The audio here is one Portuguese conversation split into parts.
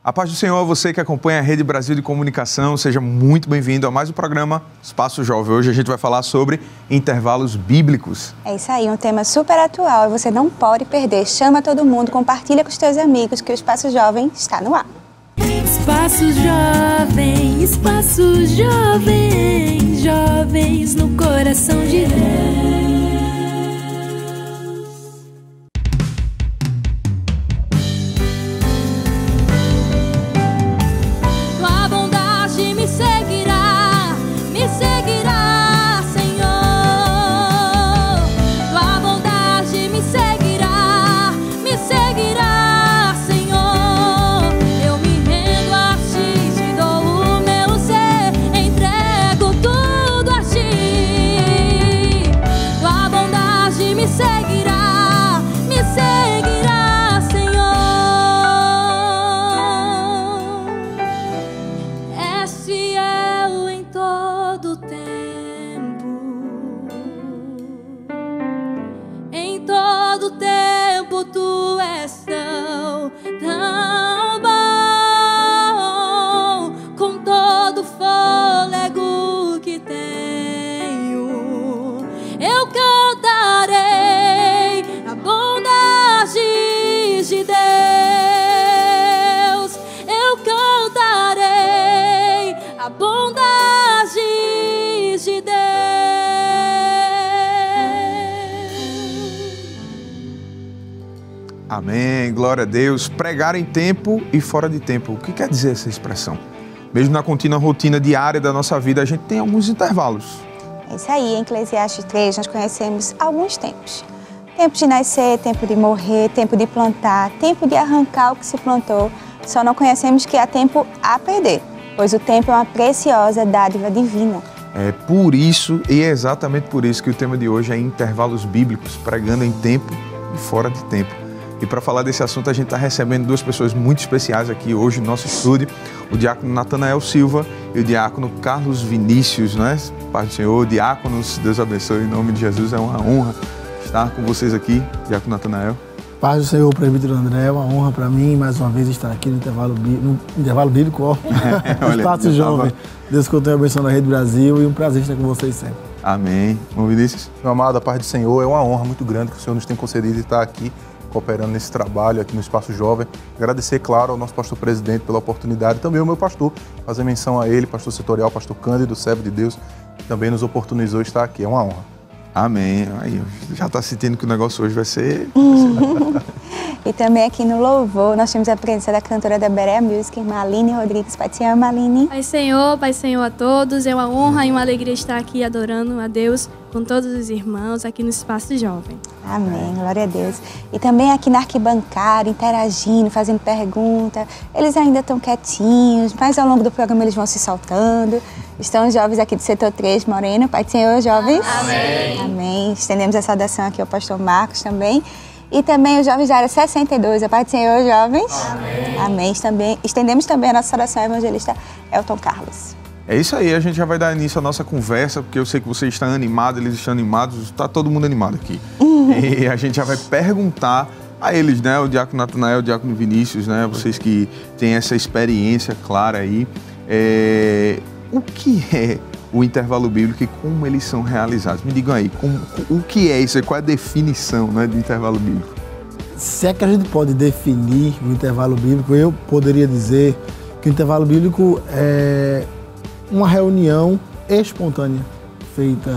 A paz do Senhor a você que acompanha a Rede Brasil de Comunicação, seja muito bem-vindo a mais um programa Espaço Jovem. Hoje a gente vai falar sobre intervalos bíblicos. É isso aí, um tema super atual e você não pode perder. Chama todo mundo, compartilha com os teus amigos que o Espaço Jovem está no ar. Espaço Jovem, Espaço Jovem, jovens no coração de Deus. Amém, glória a Deus. Pregar em tempo e fora de tempo. O que quer dizer essa expressão? Mesmo na contínua rotina diária da nossa vida, a gente tem alguns intervalos. É isso aí, em Eclesiastes 3 nós conhecemos alguns tempos. Tempo de nascer, tempo de morrer, tempo de plantar, tempo de arrancar o que se plantou. Só não conhecemos que há tempo a perder, pois o tempo é uma preciosa dádiva divina. É por isso, e é exatamente por isso que o tema de hoje é intervalos bíblicos, pregando em tempo e fora de tempo. E para falar desse assunto, a gente está recebendo duas pessoas muito especiais aqui hoje no nosso estúdio, o diácono Natanael Silva e o diácono Carlos Vinícius, né? Pai do Senhor, diáconos, Deus abençoe, em nome de Jesus, é uma honra estar com vocês aqui, diácono Natanael. Paz do Senhor, presbítero André, é uma honra para mim, mais uma vez, estar aqui no intervalo bíblico, ó, Espaço Jovem. Deus continue abençoando a Rede Brasil e um prazer estar com vocês sempre. Amém. Bom, Vinícius? Meu amado, a paz do Senhor, é uma honra muito grande que o Senhor nos tem concedido de estar aqui cooperando nesse trabalho aqui no Espaço Jovem. Agradecer, claro, ao nosso pastor presidente pela oportunidade, também ao meu pastor, fazer menção a ele, pastor setorial, pastor Cândido, servo de Deus, que também nos oportunizou estar aqui. É uma honra. Amém. Aí, já está sentindo que o negócio hoje vai ser... E também aqui no Louvor, nós temos a presença da cantora da Berea Music, irmã Aline Rodrigues. Pai do Senhor, Aline. Pai Senhor a todos. É uma honra e uma alegria estar aqui adorando a Deus com todos os irmãos aqui no Espaço Jovem. Amém, glória a Deus. E também aqui na arquibancada, interagindo, fazendo pergunta. Eles ainda estão quietinhos, mas ao longo do programa eles vão se soltando. Estão os jovens aqui do setor 3, Moreno. Pai do Senhor, jovens. Amém. Amém. Estendemos a saudação aqui ao pastor Marcos também. E também os jovens da área 62, a paz do Senhor, jovens. Amém. Amém. Estendemos também a nossa saudação ao evangelista Elton Carlos. É isso aí, a gente já vai dar início à nossa conversa, porque eu sei que você está animado, eles estão animados, está todo mundo animado aqui. E a gente já vai perguntar a eles, né, o diácono Natanael, o diácono Vinícius, né, vocês que têm essa experiência clara aí, o que é o intervalo bíblico e como eles são realizados? Me digam aí, o que é isso? Qual é a definição, né, do intervalo bíblico? Se é que a gente pode definir o intervalo bíblico, eu poderia dizer que o intervalo bíblico é uma reunião espontânea, feita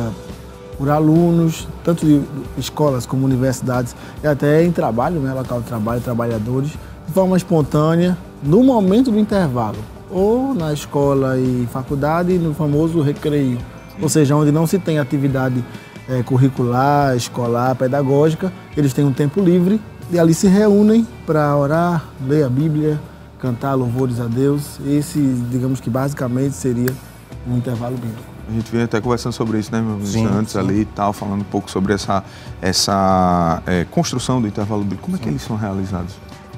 por alunos, tanto de escolas como universidades, e até em trabalho, né, local de trabalho, trabalhadores, de forma espontânea, no momento do intervalo, ou na escola e faculdade, no famoso recreio, ou seja, onde não se tem atividade curricular, escolar, pedagógica, eles têm um tempo livre e ali se reúnem para orar, ler a Bíblia, cantar louvores a Deus. Esse, digamos que basicamente seria um intervalo bíblico. A gente veio até conversando sobre isso, né, meu amigo? Antes ali e tal, falando um pouco sobre essa construção do intervalo bíblico. Como é que eles são realizados?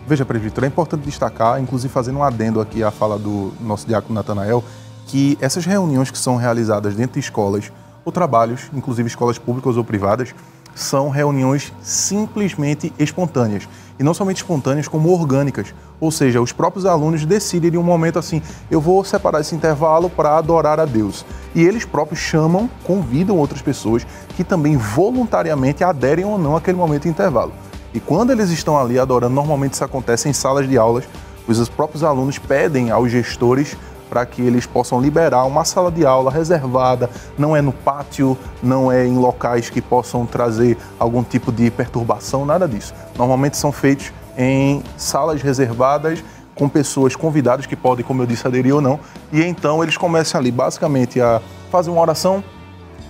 Veja, presbítero, é importante destacar, inclusive fazendo um adendo aqui à fala do nosso diácono Natanael, que essas reuniões que são realizadas dentro de escolas ou trabalhos, inclusive escolas públicas ou privadas, são reuniões simplesmente espontâneas. E não somente espontâneas, como orgânicas. Ou seja, os próprios alunos decidem em um momento assim, eu vou separar esse intervalo para adorar a Deus. E eles próprios chamam, convidam outras pessoas que também voluntariamente aderem ou não àquele momento de intervalo. E quando eles estão ali adorando, normalmente isso acontece em salas de aulas, os próprios alunos pedem aos gestores para que eles possam liberar uma sala de aula reservada, não é no pátio, não é em locais que possam trazer algum tipo de perturbação, nada disso. Normalmente são feitos em salas reservadas, com pessoas convidadas que podem, como eu disse, aderir ou não, e então eles começam ali basicamente a fazer uma oração,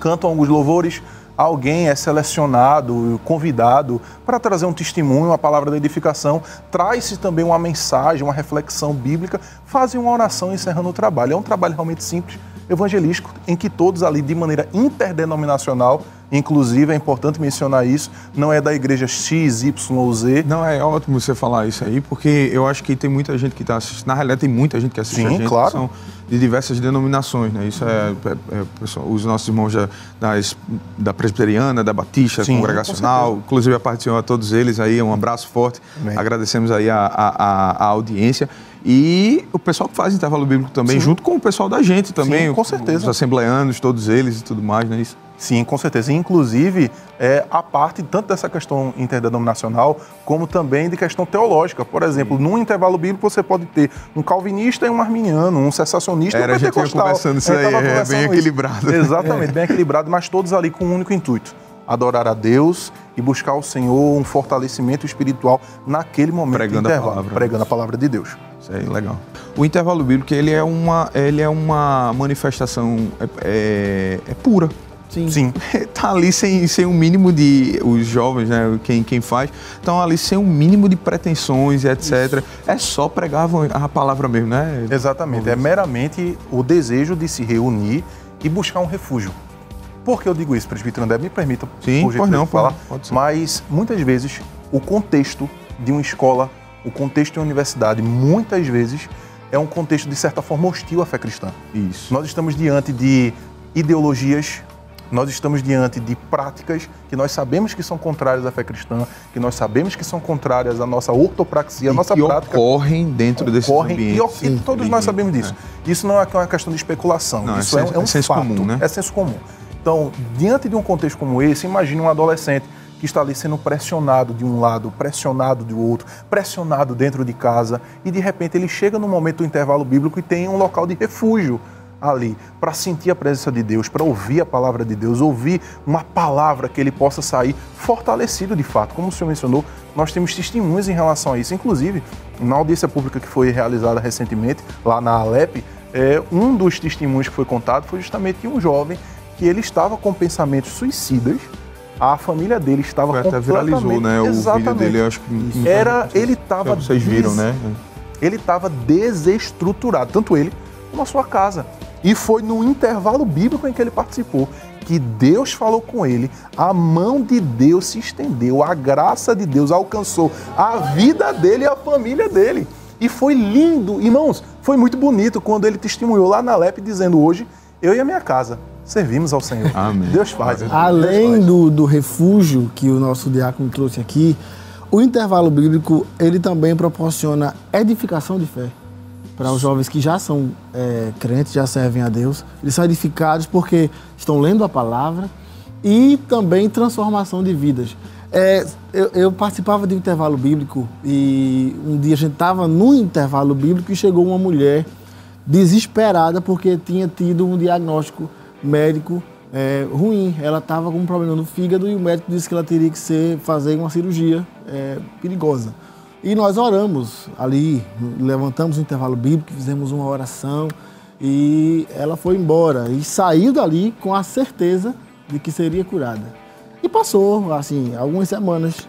cantam alguns louvores, alguém é selecionado, convidado para trazer um testemunho, uma palavra de edificação, traz-se também uma mensagem, uma reflexão bíblica, fazem uma oração encerrando o trabalho. É um trabalho realmente simples, evangelístico, em que todos ali de maneira interdenominacional, inclusive é importante mencionar isso, não é da igreja X, Y ou Z. Não, é ótimo você falar isso aí, porque eu acho que tem muita gente que está assistindo, na realidade tem muita gente que assiste. Sim, a gente, claro. que são de diversas denominações, né? Isso pessoal, os nossos irmãos da Presbiteriana, da Batista, Sim, Congregacional, inclusive a parte do Senhor a todos eles aí, um abraço forte, Amém. Agradecemos aí a audiência. E o pessoal que faz intervalo bíblico também, Sim. junto com o pessoal da gente também. Sim, com certeza. Os assembleanos, todos eles e tudo mais, não é isso? Sim, com certeza. Inclusive, a parte tanto dessa questão interdenominacional, como também de questão teológica. Por exemplo, num intervalo bíblico você pode ter um calvinista e um arminiano, um cessacionista e um pentecostal. A gente ia conversando isso aí, é bem equilibrado. Exatamente, bem equilibrado, mas todos ali com um único intuito. Adorar a Deus e buscar ao Senhor um fortalecimento espiritual naquele momento Pregando de intervalo, a palavra. pregando a palavra de Deus. Isso aí, legal. O intervalo bíblico, ele é uma manifestação pura. Sim. Tá ali sem um mínimo de... Os jovens, né, quem faz, estão ali sem um mínimo de pretensões, etc. Isso. É só pregar a palavra mesmo, né? Exatamente. É meramente o desejo de se reunir e buscar um refúgio. Por que eu digo isso, presbítero André? Me permita, sim, por não falar. Pode ser. Mas, muitas vezes, o contexto de uma escola, o contexto de uma universidade, muitas vezes, é um contexto, de certa forma, hostil à fé cristã. Isso. Nós estamos diante de ideologias, nós estamos diante de práticas que nós sabemos que são contrárias à fé cristã, que nós sabemos que são contrárias à nossa ortopraxia, à nossa prática. Ocorrem dentro desse ambiente. E todos nós sabemos disso. Isso não é uma questão de especulação, não, isso é um senso fato, comum, né? É senso comum. Então, diante de um contexto como esse, imagine um adolescente que está ali sendo pressionado de um lado, pressionado do outro, pressionado dentro de casa, e de repente ele chega no momento do intervalo bíblico e tem um local de refúgio ali, para sentir a presença de Deus, para ouvir a palavra de Deus, ouvir uma palavra que ele possa sair fortalecido de fato. Como o senhor mencionou, nós temos testemunhos em relação a isso. Inclusive, na audiência pública que foi realizada recentemente, lá na Alep, um dos testemunhos que foi contado foi justamente de um jovem que ele estava com pensamentos suicidas, a família dele estava até viralizou, né? O vídeo dele, eu acho que... Ele estava... Vocês viram, né? Ele estava desestruturado, tanto ele como a sua casa. E foi no intervalo bíblico em que ele participou que Deus falou com ele, a mão de Deus se estendeu, a graça de Deus alcançou a vida dele e a família dele. E foi lindo, irmãos, foi muito bonito quando ele testemunhou lá na Alep dizendo: hoje eu e a minha casa servimos ao Senhor. Amém. Deus faz. Além do refúgio que o nosso diácono trouxe aqui, o intervalo bíblico, ele também proporciona edificação de fé para os jovens que já são crentes, já servem a Deus. Eles são edificados porque estão lendo a palavra e também transformação de vidas. Eu participava de um intervalo bíblico e um dia a gente estava no intervalo bíblico e chegou uma mulher desesperada porque tinha tido um diagnóstico médico ruim. Ela estava com um problema no fígado e o médico disse que ela teria que fazer uma cirurgia perigosa. E nós oramos ali, levantamos o intervalo bíblico, fizemos uma oração e ela foi embora e saiu dali com a certeza de que seria curada. E passou, assim, algumas semanas.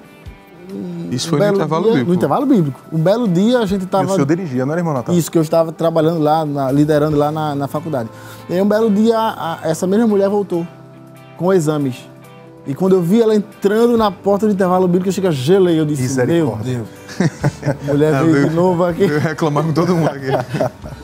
Isso foi no intervalo bíblico? No intervalo bíblico. Um belo dia a gente estava... E o senhor dirigia, não era, irmão Natal? Isso, que eu estava trabalhando lá, liderando lá na faculdade. E aí um belo dia essa mesma mulher voltou com exames. E quando eu vi ela entrando na porta do intervalo bíblico, eu cheguei, gelei. Eu disse, meu Deus. A mulher veio de novo aqui. Eu ia reclamar com todo mundo aqui.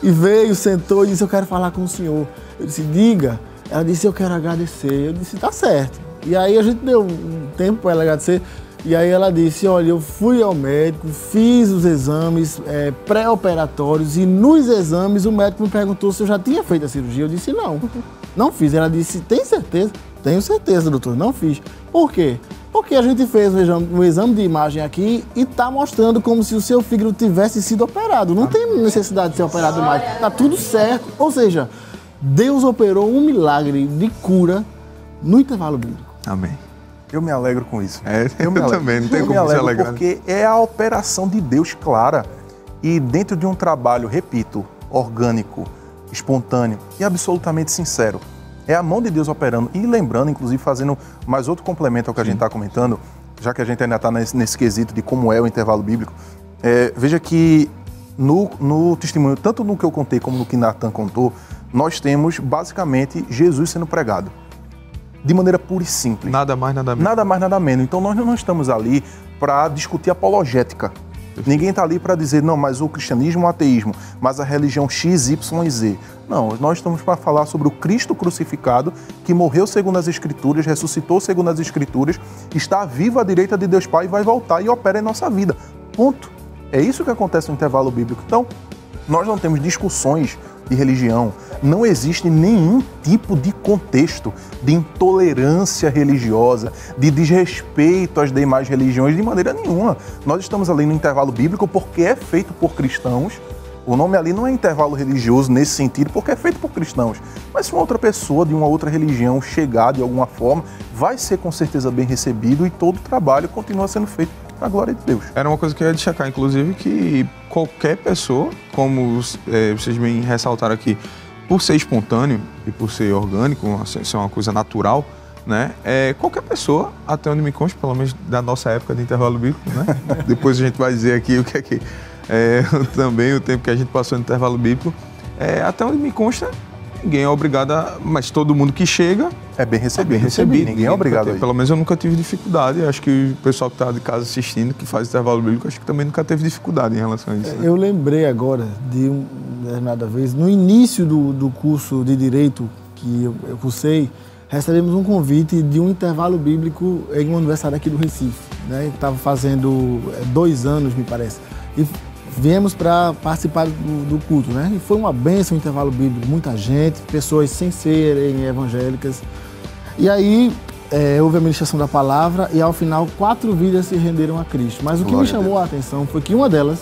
E veio, sentou e disse, eu quero falar com o senhor. Eu disse, diga. Ela disse, eu quero agradecer. Eu disse, tá certo. E aí a gente deu um tempo para ela agradecer. E aí ela disse, olha, eu fui ao médico, fiz os exames pré-operatórios e nos exames o médico me perguntou se eu já tinha feito a cirurgia. Eu disse, não fiz. Ela disse, tem certeza? Tenho certeza, doutor, não fiz. Por quê? Porque a gente fez um exame de imagem aqui e está mostrando como se o seu fígado tivesse sido operado. Não tem necessidade de ser operado mais. Está tudo certo. Ou seja, Deus operou um milagre de cura no intervalo bíblico. Amém. Eu me alegro com isso. Eu também, não tem como se alegrar. Porque é a operação de Deus clara. E dentro de um trabalho, repito, orgânico, espontâneo e absolutamente sincero. É a mão de Deus operando. E lembrando, inclusive, fazendo mais outro complemento ao que a gente está comentando, já que a gente ainda está nesse quesito de como é o intervalo bíblico, veja que no testemunho, tanto no que eu contei como no que Natan contou, nós temos basicamente Jesus sendo pregado. De maneira pura e simples. Nada mais, nada menos. Nada mais, nada menos. Então nós não estamos ali para discutir apologética. Ninguém está ali para dizer, não, mas o cristianismo, o ateísmo, mas a religião X, Y e Z. Não, nós estamos para falar sobre o Cristo crucificado, que morreu segundo as Escrituras, ressuscitou segundo as Escrituras, está vivo à direita de Deus Pai e vai voltar e opera em nossa vida. Ponto. É isso que acontece no intervalo bíblico. Então, nós não temos discussões de religião, não existe nenhum tipo de contexto de intolerância religiosa, de desrespeito às demais religiões, de maneira nenhuma. Nós estamos ali no intervalo bíblico porque é feito por cristãos. O nome ali não é intervalo religioso nesse sentido, porque é feito por cristãos. Mas se uma outra pessoa de uma outra religião chegar de alguma forma, vai ser com certeza bem recebido e todo o trabalho continua sendo feito para a glória de Deus. Era uma coisa que eu ia destacar, inclusive, que qualquer pessoa, como vocês bem ressaltaram aqui, por ser espontâneo e por ser orgânico, ser uma coisa natural, né? Qualquer pessoa, até onde me consta, pelo menos da nossa época de intervalo bíblico, né? Depois a gente vai dizer aqui o que é que também o tempo que a gente passou no intervalo bíblico, até onde me consta, ninguém é obrigado mas todo mundo que chega é bem recebido. Ninguém é obrigado a ir. Pelo menos eu nunca tive dificuldade. Acho que o pessoal que está de casa assistindo, que faz intervalo bíblico, acho que também nunca teve dificuldade em relação a isso. Né? Eu lembrei agora de uma determinada vez, no início do curso de Direito que eu cursei, recebemos um convite de um intervalo bíblico em uma universidade aqui do Recife, né? Estava fazendo 2 anos, me parece. E viemos para participar do culto, né? E foi uma bênção o intervalo bíblico, muita gente, pessoas sem serem evangélicas. E aí houve a ministração da palavra e ao final 4 vidas se renderam a Cristo. Mas o que me chamou a atenção foi que uma delas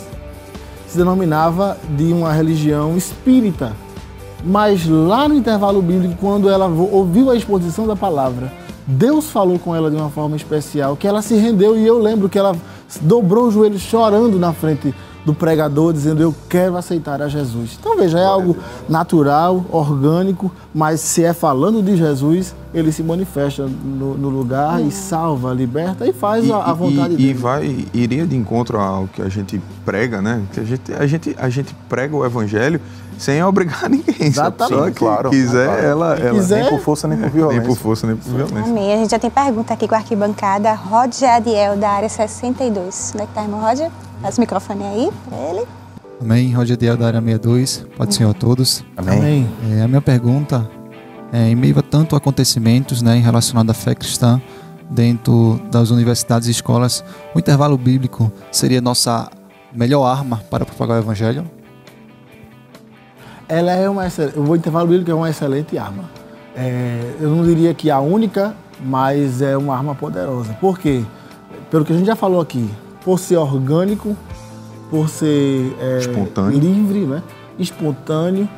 se denominava de uma religião espírita. Mas lá no intervalo bíblico, quando ela ouviu a exposição da palavra, Deus falou com ela de uma forma especial, que ela se rendeu e eu lembro que ela dobrou os joelhos chorando na frente do pregador, dizendo, eu quero aceitar a Jesus. Então veja, é algo natural, orgânico, mas se é falando de Jesus, ele se manifesta no lugar e salva, liberta e faz a vontade dele. E iria de encontro ao que a gente prega, né? Que a gente prega o evangelho sem obrigar ninguém. Exatamente. Só claro. Quiser, ela nem por força, nem por violência. Nem por força, nem por violência. Amém. A gente já tem pergunta aqui com a arquibancada. Roger Adiel, da área 62. Onde é que tá, irmão Roger? Passa o microfone aí para ele. Amém. Roger Adiel, da área 62. Pode Senhor a todos. Amém. A minha pergunta em meio a tanto acontecimentos, né, relacionados à fé cristã dentro das universidades e escolas, o intervalo bíblico seria nossa melhor arma para propagar o evangelho? Ela é o intervalo bíblico é uma excelente arma. Eu não diria que a única, mas é uma arma poderosa. Por quê? Pelo que a gente já falou aqui, por ser orgânico, por ser livre, né? Espontâneo,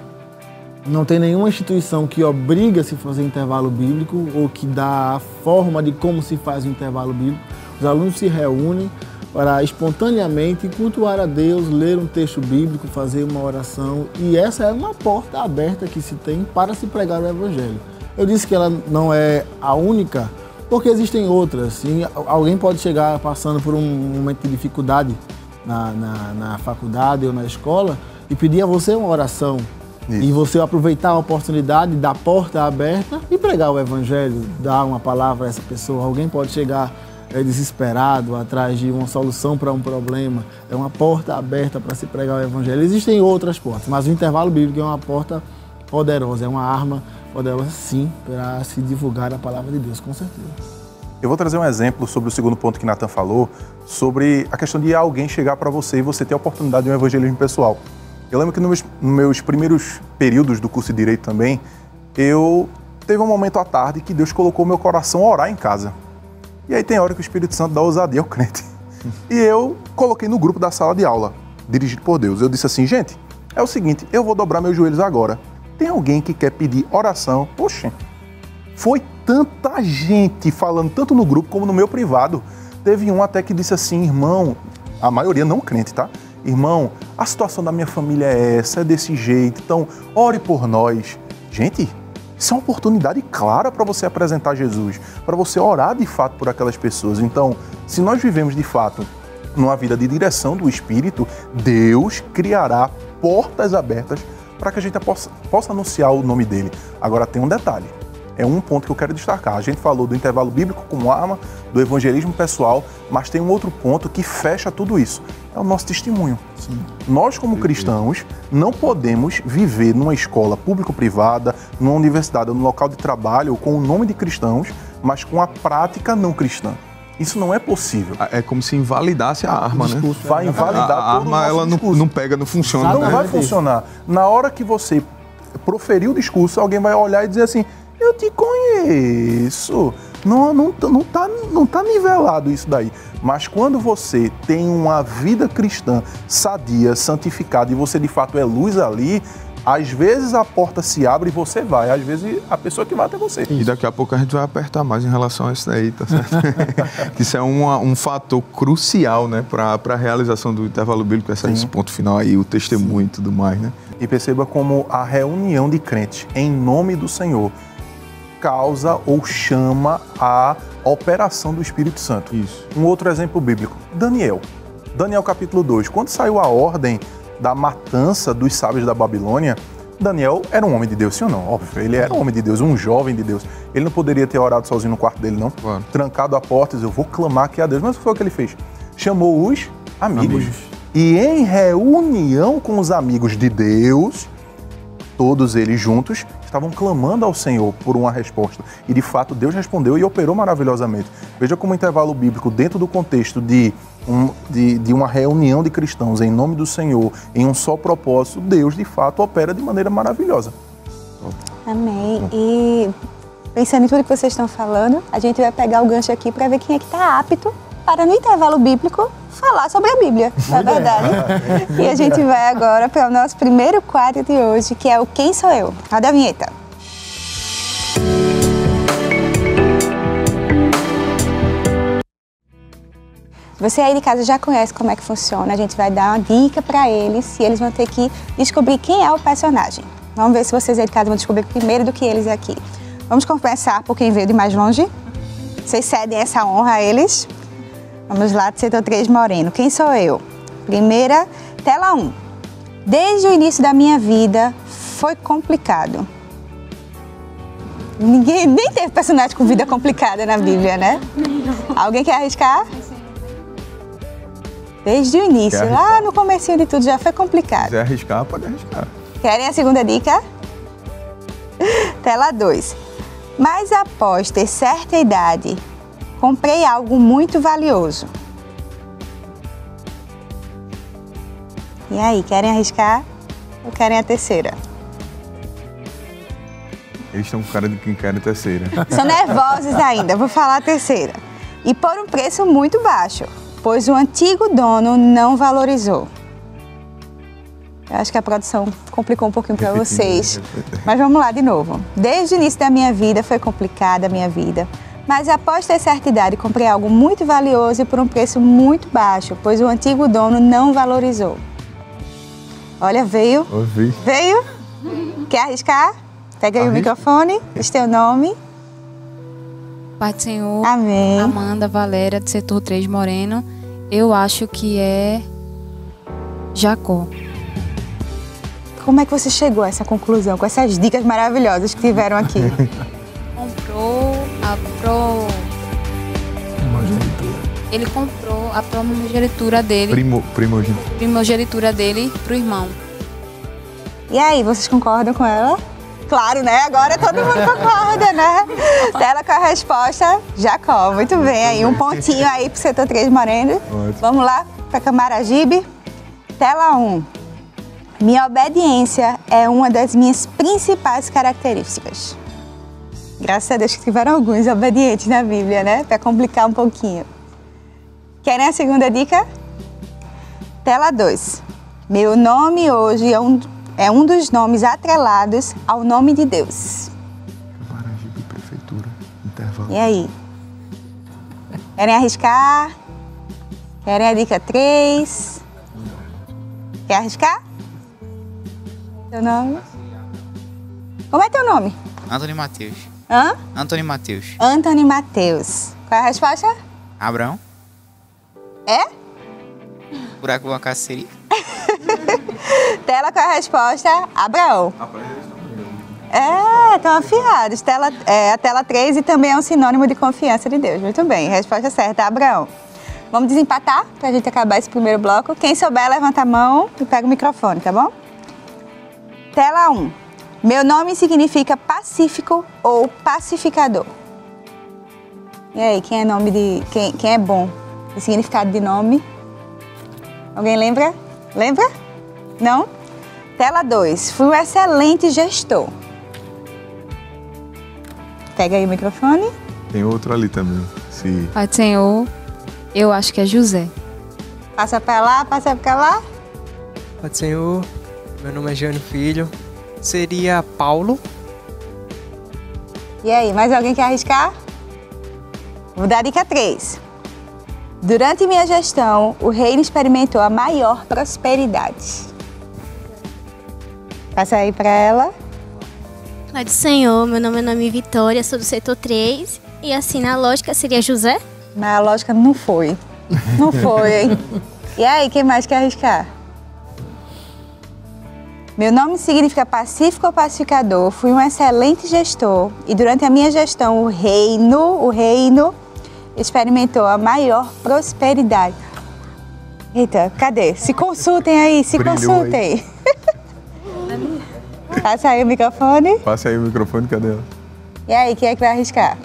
não tem nenhuma instituição que obriga a se fazer intervalo bíblico ou que dá a forma de como se faz o intervalo bíblico. Os alunos se reúnem para espontaneamente cultuar a Deus, ler um texto bíblico, fazer uma oração. E essa é uma porta aberta que se tem para se pregar o Evangelho. Eu disse que ela não é a única, porque existem outras. E alguém pode chegar passando por um momento de dificuldade na faculdade ou na escola e pedir a você uma oração. Isso. E você aproveitar a oportunidade da porta aberta e pregar o Evangelho, dar uma palavra a essa pessoa. Alguém pode chegar desesperado, atrás de uma solução para um problema. É uma porta aberta para se pregar o Evangelho. Existem outras portas, mas o intervalo bíblico é uma porta poderosa, é uma arma poderosa, sim, para se divulgar a palavra de Deus, com certeza. Eu vou trazer um exemplo sobre o segundo ponto que Nathan falou, sobre a questão de alguém chegar para você e você ter a oportunidade de um evangelismo pessoal. Eu lembro que nos meus primeiros períodos do curso de Direito também, teve um momento à tarde que Deus colocou meu coração a orar em casa. E aí tem hora que o Espírito Santo dá ousadia ao crente. E eu coloquei no grupo da sala de aula, dirigido por Deus. Eu disse assim, gente, é o seguinte, eu vou dobrar meus joelhos agora. Tem alguém que quer pedir oração? Poxa, foi tanta gente falando, tanto no grupo como no meu privado. Teve um até que disse assim, irmão, a maioria não crente, tá? Irmão, a situação da minha família é essa, é desse jeito, então ore por nós. Gente, isso é uma oportunidade clara para você apresentar Jesus, para você orar de fato por aquelas pessoas. Então, se nós vivemos de fato numa vida de direção do Espírito, Deus criará portas abertas para que a gente possa anunciar o nome dele. Agora tem um detalhe, é um ponto que eu quero destacar. A gente falou do intervalo bíblico como arma, do evangelismo pessoal, mas tem um outro ponto que fecha tudo isso. É o nosso testemunho. Sim. Nós, como cristãos, não podemos viver numa escola público-privada, numa universidade ou num local de trabalho com o nome de cristãos, mas com a prática não cristã. Isso não é possível. É como se invalidasse a arma, né? Vai invalidar a arma, ela não pega, não funciona. Não né? vai funcionar. Na hora que você proferir o discurso, alguém vai olhar e dizer assim, eu te conheço. Não tá nivelado isso daí. Mas quando você tem uma vida cristã sadia, santificada, e você de fato é luz ali, às vezes a porta se abre e você vai. Às vezes a pessoa que vai até você. E daqui a pouco a gente vai apertar mais em relação a isso daí, tá certo? Isso é um fator crucial, né, para a realização do intervalo bíblico, esse ponto final aí, o testemunho e tudo mais, né? E perceba como a reunião de crentes em nome do Senhor causa ou chama a operação do Espírito Santo. Isso. Um outro exemplo bíblico, Daniel capítulo 2, quando saiu a ordem da matança dos sábios da Babilônia, Daniel era um homem de Deus, sim ou não? Óbvio, ele era um homem de Deus, um jovem de Deus. Ele não poderia ter orado sozinho no quarto dele, não. Claro. Trancado a porta, eu vou clamar aqui a Deus. Mas o que foi o que ele fez? Chamou os amigos. E em reunião com os amigos de Deus, todos eles juntos estavam clamando ao Senhor por uma resposta. E de fato Deus respondeu e operou maravilhosamente. Veja como o intervalo bíblico, dentro do contexto de uma reunião de cristãos em nome do Senhor, em um só propósito, Deus de fato opera de maneira maravilhosa. Amém. E pensando em tudo que vocês estão falando, a gente vai pegar o gancho aqui para ver quem é que está apto para, no intervalo bíblico, falar sobre a Bíblia, não é verdade? E a gente vai agora para o nosso primeiro quadro de hoje, que é o Quem Sou Eu? Roda a vinheta. Você aí de casa já conhece como é que funciona, a gente vai dar uma dica para eles e eles vão ter que descobrir quem é o personagem. Vamos ver se vocês aí de casa vão descobrir primeiro do que eles aqui. Vamos conversar por quem veio de mais longe? Vocês cedem essa honra a eles? Vamos lá, do setor 3 Moreno. Quem sou eu? Primeira, tela 1. Desde o início da minha vida, foi complicado. Ninguém nem teve personagem com vida complicada na Bíblia, né? Alguém quer arriscar? Desde o início, lá no comecinho de tudo, já foi complicado. Se quiser arriscar, pode arriscar. Querem a segunda dica? Tela 2. Mas após ter certa idade, comprei algo muito valioso. E aí, querem arriscar ou querem a terceira? Eles estão com cara de quem quer a terceira. São nervosos ainda, vou falar a terceira. E por um preço muito baixo, pois o antigo dono não valorizou. Eu acho que a produção complicou um pouquinho para vocês. Mas vamos lá de novo. Desde o início da minha vida foi complicada a minha vida. Mas após ter certa idade, comprei algo muito valioso e por um preço muito baixo, pois o antigo dono não valorizou. Olha, veio. Ouvi. Veio? Quer arriscar? Pega aí o microfone, diz teu nome. Pai do Senhor. Amém. Amanda Valéria, do setor 3 Moreno. Eu acho que é Jacó. Como é que você chegou a essa conclusão, com essas dicas maravilhosas que tiveram aqui? Ele comprou a primogenitura dele. Primogenitura. Primogenitura dele pro irmão. E aí, vocês concordam com ela? claro, né? Agora todo mundo concorda, né? Tela com a resposta, Jacó. Muito bem, aí um pontinho aí pro setor 3 Moreno. Vamos lá para Camaragibe. Tela 1. Minha obediência é uma das minhas principais características. Graças a Deus que tiveram alguns obedientes na Bíblia, né? Para complicar um pouquinho. Querem a segunda dica? Tela 2. Meu nome hoje é um dos nomes atrelados ao nome de Deus. Camaragibe, prefeitura, intervalo. E aí? Querem arriscar? Querem a dica 3? Quer arriscar? Teu nome? Como é teu nome? Antônio Mateus. Hã? Antônio Mateus. Antônio Mateus. Qual é a resposta? Abraão. É? Buraco do acaso seria? Tela com a resposta, Abraão. É, estão afiados. A tela 3 e também é um sinônimo de confiança de Deus. Muito bem, resposta certa, Abraão. Vamos desempatar para a gente acabar esse primeiro bloco. Quem souber, levanta a mão e pega o microfone, tá bom? Tela 1. Meu nome significa pacífico ou pacificador. E aí, quem é nome de... Quem é bom? O significado de nome? Alguém lembra? Lembra? Não? Tela 2. Fui um excelente gestor. Pega aí o microfone. Tem outro ali também. Se... Pai do Senhor, eu acho que é José. Passa pra lá, passa pra lá. Pai do Senhor, meu nome é Jânio Filho. Seria Paulo. E aí, mais alguém quer arriscar? Vou dar a dica 3. Durante minha gestão, o reino experimentou a maior prosperidade. Passa aí pra ela. Pai do Senhor, meu nome é Noemi Vitória, sou do setor 3. E assim, na lógica, seria José? Mas a lógica não foi. Não foi, hein? E aí, quem mais quer arriscar? Meu nome significa pacífico ou pacificador. Fui um excelente gestor. E durante a minha gestão, o reino experimentou a maior prosperidade. Eita, cadê? Se consultem aí, se Brilhou consultem. Passa aí o microfone. Passa aí o microfone, cadê ela? E aí, quem é que vai arriscar?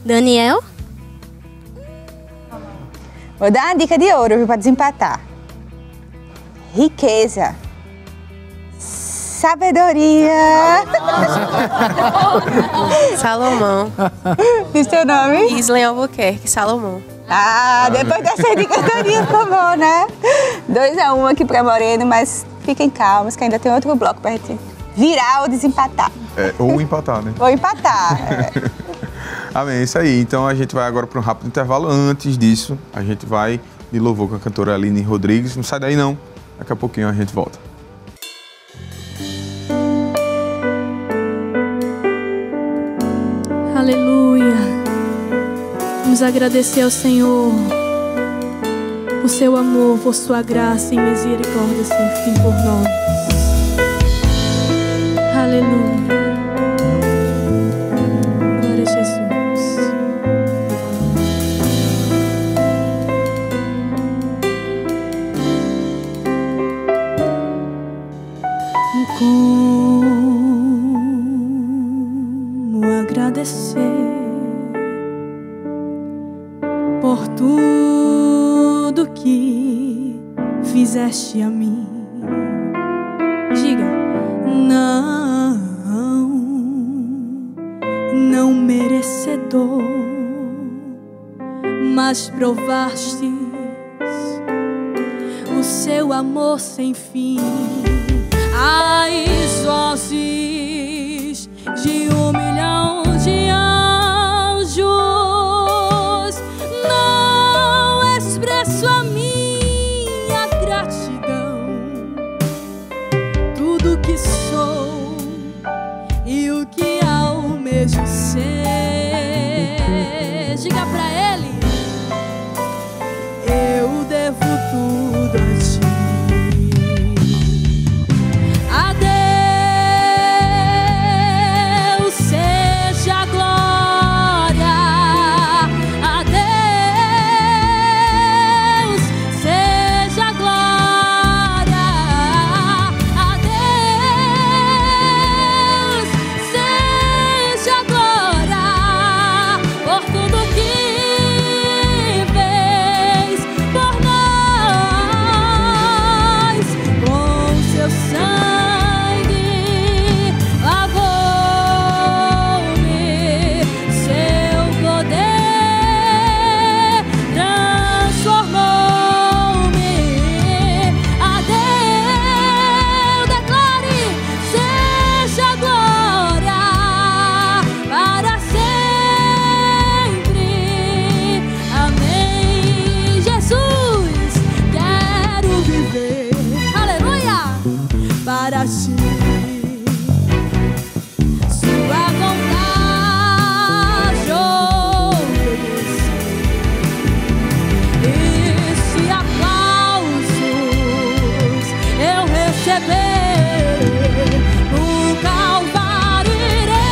Daniel? Vou dar uma dica de ouro, viu, para desempatar. Riqueza. Sabedoria. Salomão. Diz teu nome? Islem Albuquerque, Salomão. Ah, depois dessa dica toda ficou bom, né? 2-1 aqui pra Moreno, mas fiquem calmos que ainda tem outro bloco pra gente virar ou desempatar. Ou empatar, né? Ou empatar. Amém, é isso aí. Então a gente vai agora para um rápido intervalo. Antes disso, a gente vai de louvor com a cantora Aline Rodrigues. Não sai daí não. Daqui a pouquinho a gente volta. Aleluia. Vamos agradecer ao Senhor por seu amor, por sua graça e misericórdia sem fim por nós. Aleluia. Glória a Jesus. Como agradecer por tudo que fizeste a mim. Diga, não merecedor, mas provastes o seu amor sem fim. As vozes de 1 milhão de anjos não expresso a minha gratidão. Tudo que sou e o que almejo ser, diga pra ele, eu devo tudo a ti. A Deus seja a glória, a Deus seja a glória, a Deus fizeste. Sua vontade obedeci. E se aplausos eu receber no Calvário, irei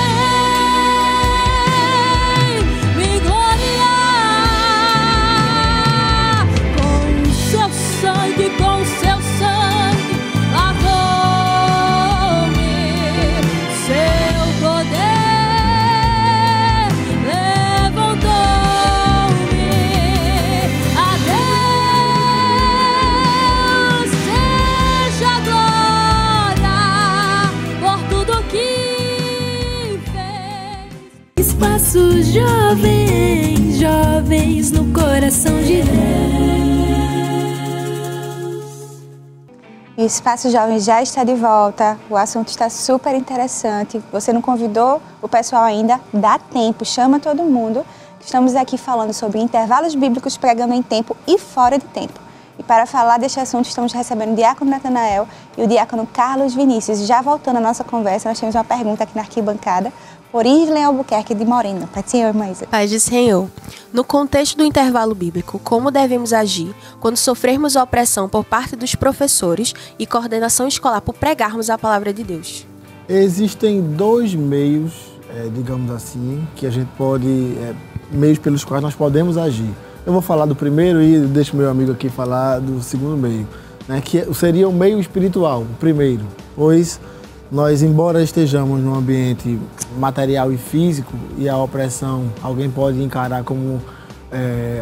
me gloriar com seu sangue, com seu sangue lavou-me, seu poder levantou-me. A Deus seja a glória por tudo que fez. Espaços jovens, jovens no coração de Deus. E o Espaço Jovem já está de volta, o assunto está super interessante. Você não convidou o pessoal ainda? Dá tempo, chama todo mundo. Estamos aqui falando sobre intervalos bíblicos, pregando em tempo e fora de tempo. E para falar deste assunto, estamos recebendo o diácono Natanael e o diácono Carlos Vinícius. Já voltando à nossa conversa, nós temos uma pergunta aqui na arquibancada por Irlen Albuquerque de Moreno. Paz do Senhor, irmã Isa. Paz do Senhor. No contexto do intervalo bíblico, como devemos agir quando sofrermos a opressão por parte dos professores e coordenação escolar por pregarmos a palavra de Deus? Existem dois meios, digamos assim, que a gente pode, meios pelos quais nós podemos agir. Eu vou falar do primeiro e deixo meu amigo aqui falar do segundo meio, né, que seria o meio espiritual, o primeiro, pois nós, embora estejamos num ambiente material e físico e a opressão alguém pode encarar como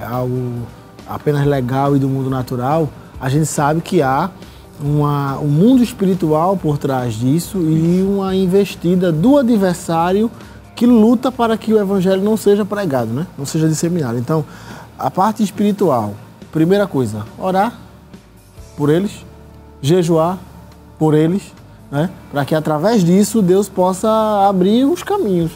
algo apenas legal e do mundo natural, a gente sabe que há um mundo espiritual por trás disso e uma investida do adversário que luta para que o evangelho não seja pregado, né? Não seja disseminado. Então, a parte espiritual, primeira coisa, orar por eles, jejuar por eles, né? Para que através disso Deus possa abrir os caminhos.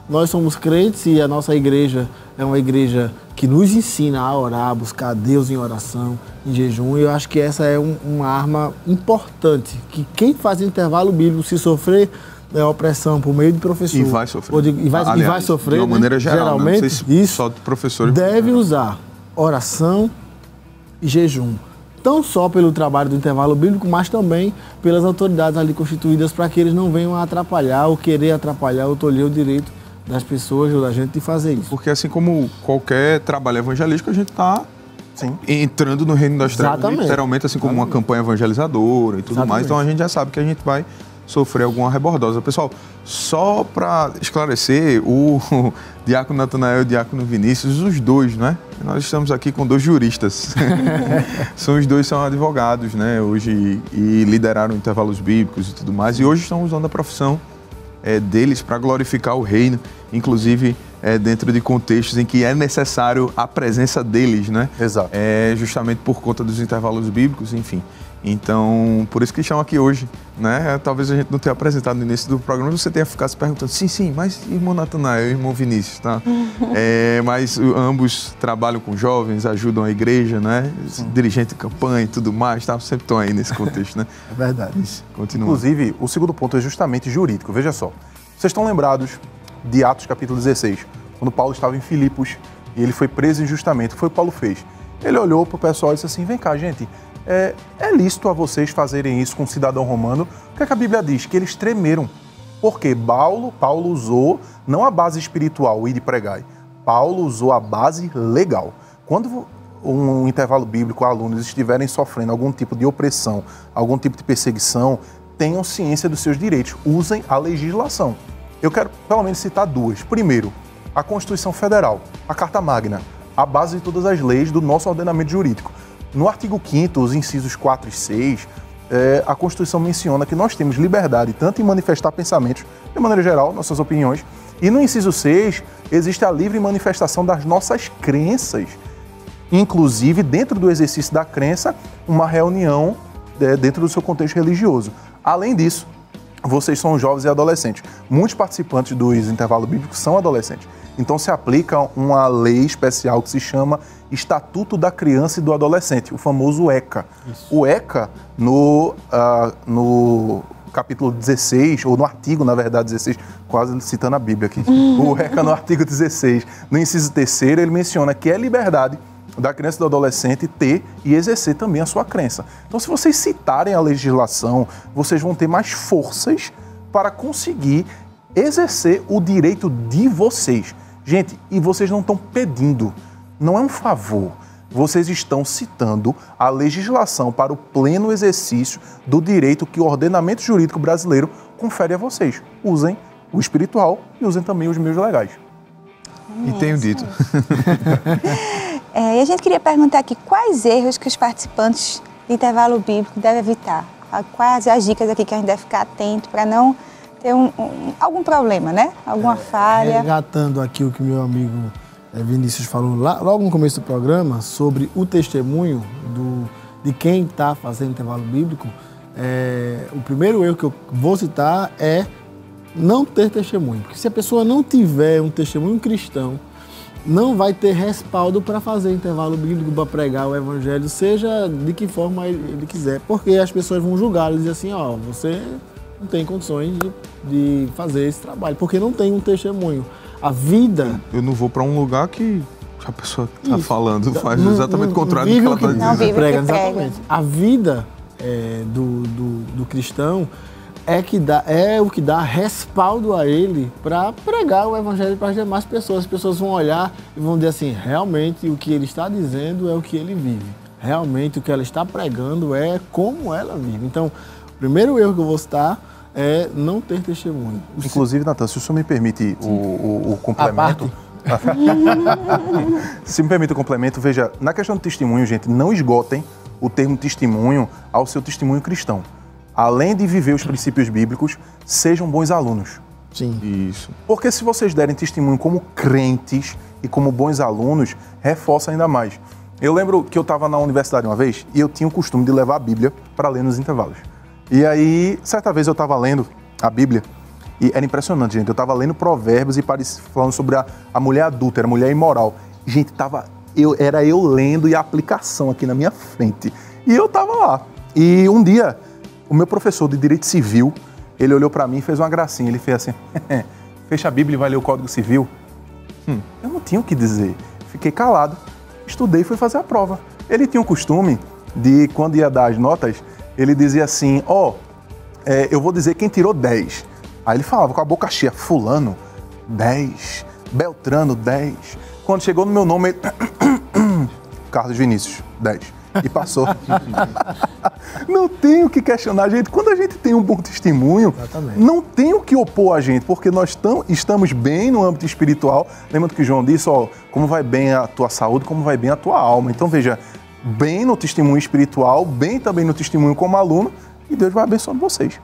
Nós somos crentes e a nossa igreja é uma igreja que nos ensina a orar, a buscar Deus em oração, em jejum. E eu acho que essa é uma arma importante, que quem faz intervalo bíblico, se sofrer opressão por meio de professor... E vai sofrer. E vai sofrer, de uma maneira geral, geralmente, não sei se isso só de professores. Deve usar oração e jejum. Não só pelo trabalho do intervalo bíblico, mas também pelas autoridades ali constituídas para que eles não venham a atrapalhar ou querer atrapalhar ou tolher o direito das pessoas ou da gente de fazer isso. Porque assim como qualquer trabalho evangelístico, a gente está entrando no reino das trevas, literalmente, assim como uma campanha evangelizadora e tudo mais. Então a gente já sabe que a gente vai sofrer alguma rebordosa. Pessoal, só para esclarecer, o diácono Natanael e o diácono Vinícius, os dois, né? Nós estamos aqui com dois juristas. Os dois são advogados, né? Hoje, e lideraram intervalos bíblicos e tudo mais. E hoje estão usando a profissão deles para glorificar o reino, inclusive dentro de contextos em que é necessário a presença deles, né? Exato. Justamente por conta dos intervalos bíblicos, enfim. Então, por isso que estão aqui hoje, né? Talvez a gente não tenha apresentado no início do programa, você tenha ficado se perguntando, sim, mas irmão Natanael e irmão Vinícius, tá? Mas ambos trabalham com jovens, ajudam a igreja, né? Dirigente de campanha e tudo mais, tá? Sempre estão aí nesse contexto, né? É verdade. Continua. Inclusive, o segundo ponto é justamente jurídico. Veja só, vocês estão lembrados de Atos capítulo 16, quando Paulo estava em Filipos e ele foi preso injustamente. O que foi que Paulo fez? Ele olhou para o pessoal e disse assim, vem cá, gente, é lícito a vocês fazerem isso com um cidadão romano? O que é que a Bíblia diz? Que eles tremeram. Porque Paulo usou não a base espiritual, ir e pregar. Paulo usou a base legal. Quando um intervalo bíblico, alunos estiverem sofrendo algum tipo de opressão, algum tipo de perseguição, tenham ciência dos seus direitos. Usem a legislação. Eu quero pelo menos citar duas. Primeiro, a Constituição Federal, a Carta Magna, a base de todas as leis do nosso ordenamento jurídico. No artigo 5º, os incisos 4 e 6, a Constituição menciona que nós temos liberdade tanto em manifestar pensamentos, de maneira geral, nossas opiniões, e no inciso 6 existe a livre manifestação das nossas crenças. Inclusive, dentro do exercício da crença, uma reunião dentro do seu contexto religioso. Além disso, vocês são jovens e adolescentes. Muitos participantes dos intervalos bíblicos são adolescentes. Então se aplica uma lei especial que se chama Estatuto da Criança e do Adolescente, o famoso ECA. Isso. O ECA, no capítulo 16, ou no artigo, na verdade, 16, quase citando a Bíblia aqui. O ECA, no artigo 16, no inciso 3º, ele menciona que é liberdade da criança e do adolescente ter e exercer também a sua crença. Então, se vocês citarem a legislação, vocês vão ter mais forças para conseguir exercer o direito de vocês. Gente, e vocês não estão pedindo, não é um favor. Vocês estão citando a legislação para o pleno exercício do direito que o ordenamento jurídico brasileiro confere a vocês. Usem o espiritual e usem também os meios legais. E tenho dito. E a gente queria perguntar aqui quais erros que os participantes do intervalo bíblico devem evitar. Quais as dicas aqui que a gente deve ficar atento para não ter algum problema, né? Alguma falha. Resgatando aqui o que meu amigo Vinícius falou logo no começo do programa sobre o testemunho de quem está fazendo intervalo bíblico, o primeiro erro que eu vou citar é não ter testemunho. Porque se a pessoa não tiver um testemunho cristão, não vai ter respaldo para fazer intervalo bíblico, para pregar o evangelho, seja de que forma ele quiser. Porque as pessoas vão julgar e dizer assim, você não tem condições de fazer esse trabalho, porque não tem um testemunho. A vida... Eu não vou para um lugar que a pessoa está falando, faz exatamente o contrário do que ela está dizendo. Não vive prega, que prega. exatamente. A vida do cristão é o que dá respaldo a ele para pregar o evangelho para as demais pessoas. As pessoas vão olhar e vão dizer assim, realmente o que ele está dizendo é o que ele vive. Realmente o que ela está pregando é como ela vive. Então, o primeiro erro que eu vou citar é não ter testemunho. Inclusive, Natan, se o senhor me permite o complemento... Se me permite o complemento, veja, na questão do testemunho, gente, não esgotem o termo testemunho ao seu testemunho cristão. Além de viver os princípios bíblicos, sejam bons alunos. Sim. Isso. Porque se vocês derem testemunho como crentes e como bons alunos, reforça ainda mais. Eu lembro que eu estava na universidade uma vez e eu tinha o costume de levar a Bíblia para ler nos intervalos. E aí, certa vez eu estava lendo a Bíblia e era impressionante, gente. Eu estava lendo Provérbios e falando sobre a mulher adúltera, a mulher imoral. Gente, era eu lendo e a aplicação aqui na minha frente. E eu estava lá. E um dia, o meu professor de Direito Civil, ele olhou para mim e fez uma gracinha. Ele fez assim, fecha a Bíblia e vai ler o Código Civil. Eu não tinha o que dizer. Fiquei calado, estudei e fui fazer a prova. Ele tinha o costume de, quando ia dar as notas, ele dizia assim, eu vou dizer quem tirou 10. Aí ele falava com a boca cheia, fulano, 10, Beltrano, 10. Quando chegou no meu nome, ele... Carlos Vinícius, 10. E passou. Não tem o que questionar, gente. Quando a gente tem um bom testemunho, exatamente, não tem o que opor a gente, porque nós estamos bem no âmbito espiritual. Lembra do que o João disse, como vai bem a tua saúde, como vai bem a tua alma. Então, veja, bem no testemunho espiritual, bem também no testemunho como aluno, e Deus vai abençoando vocês.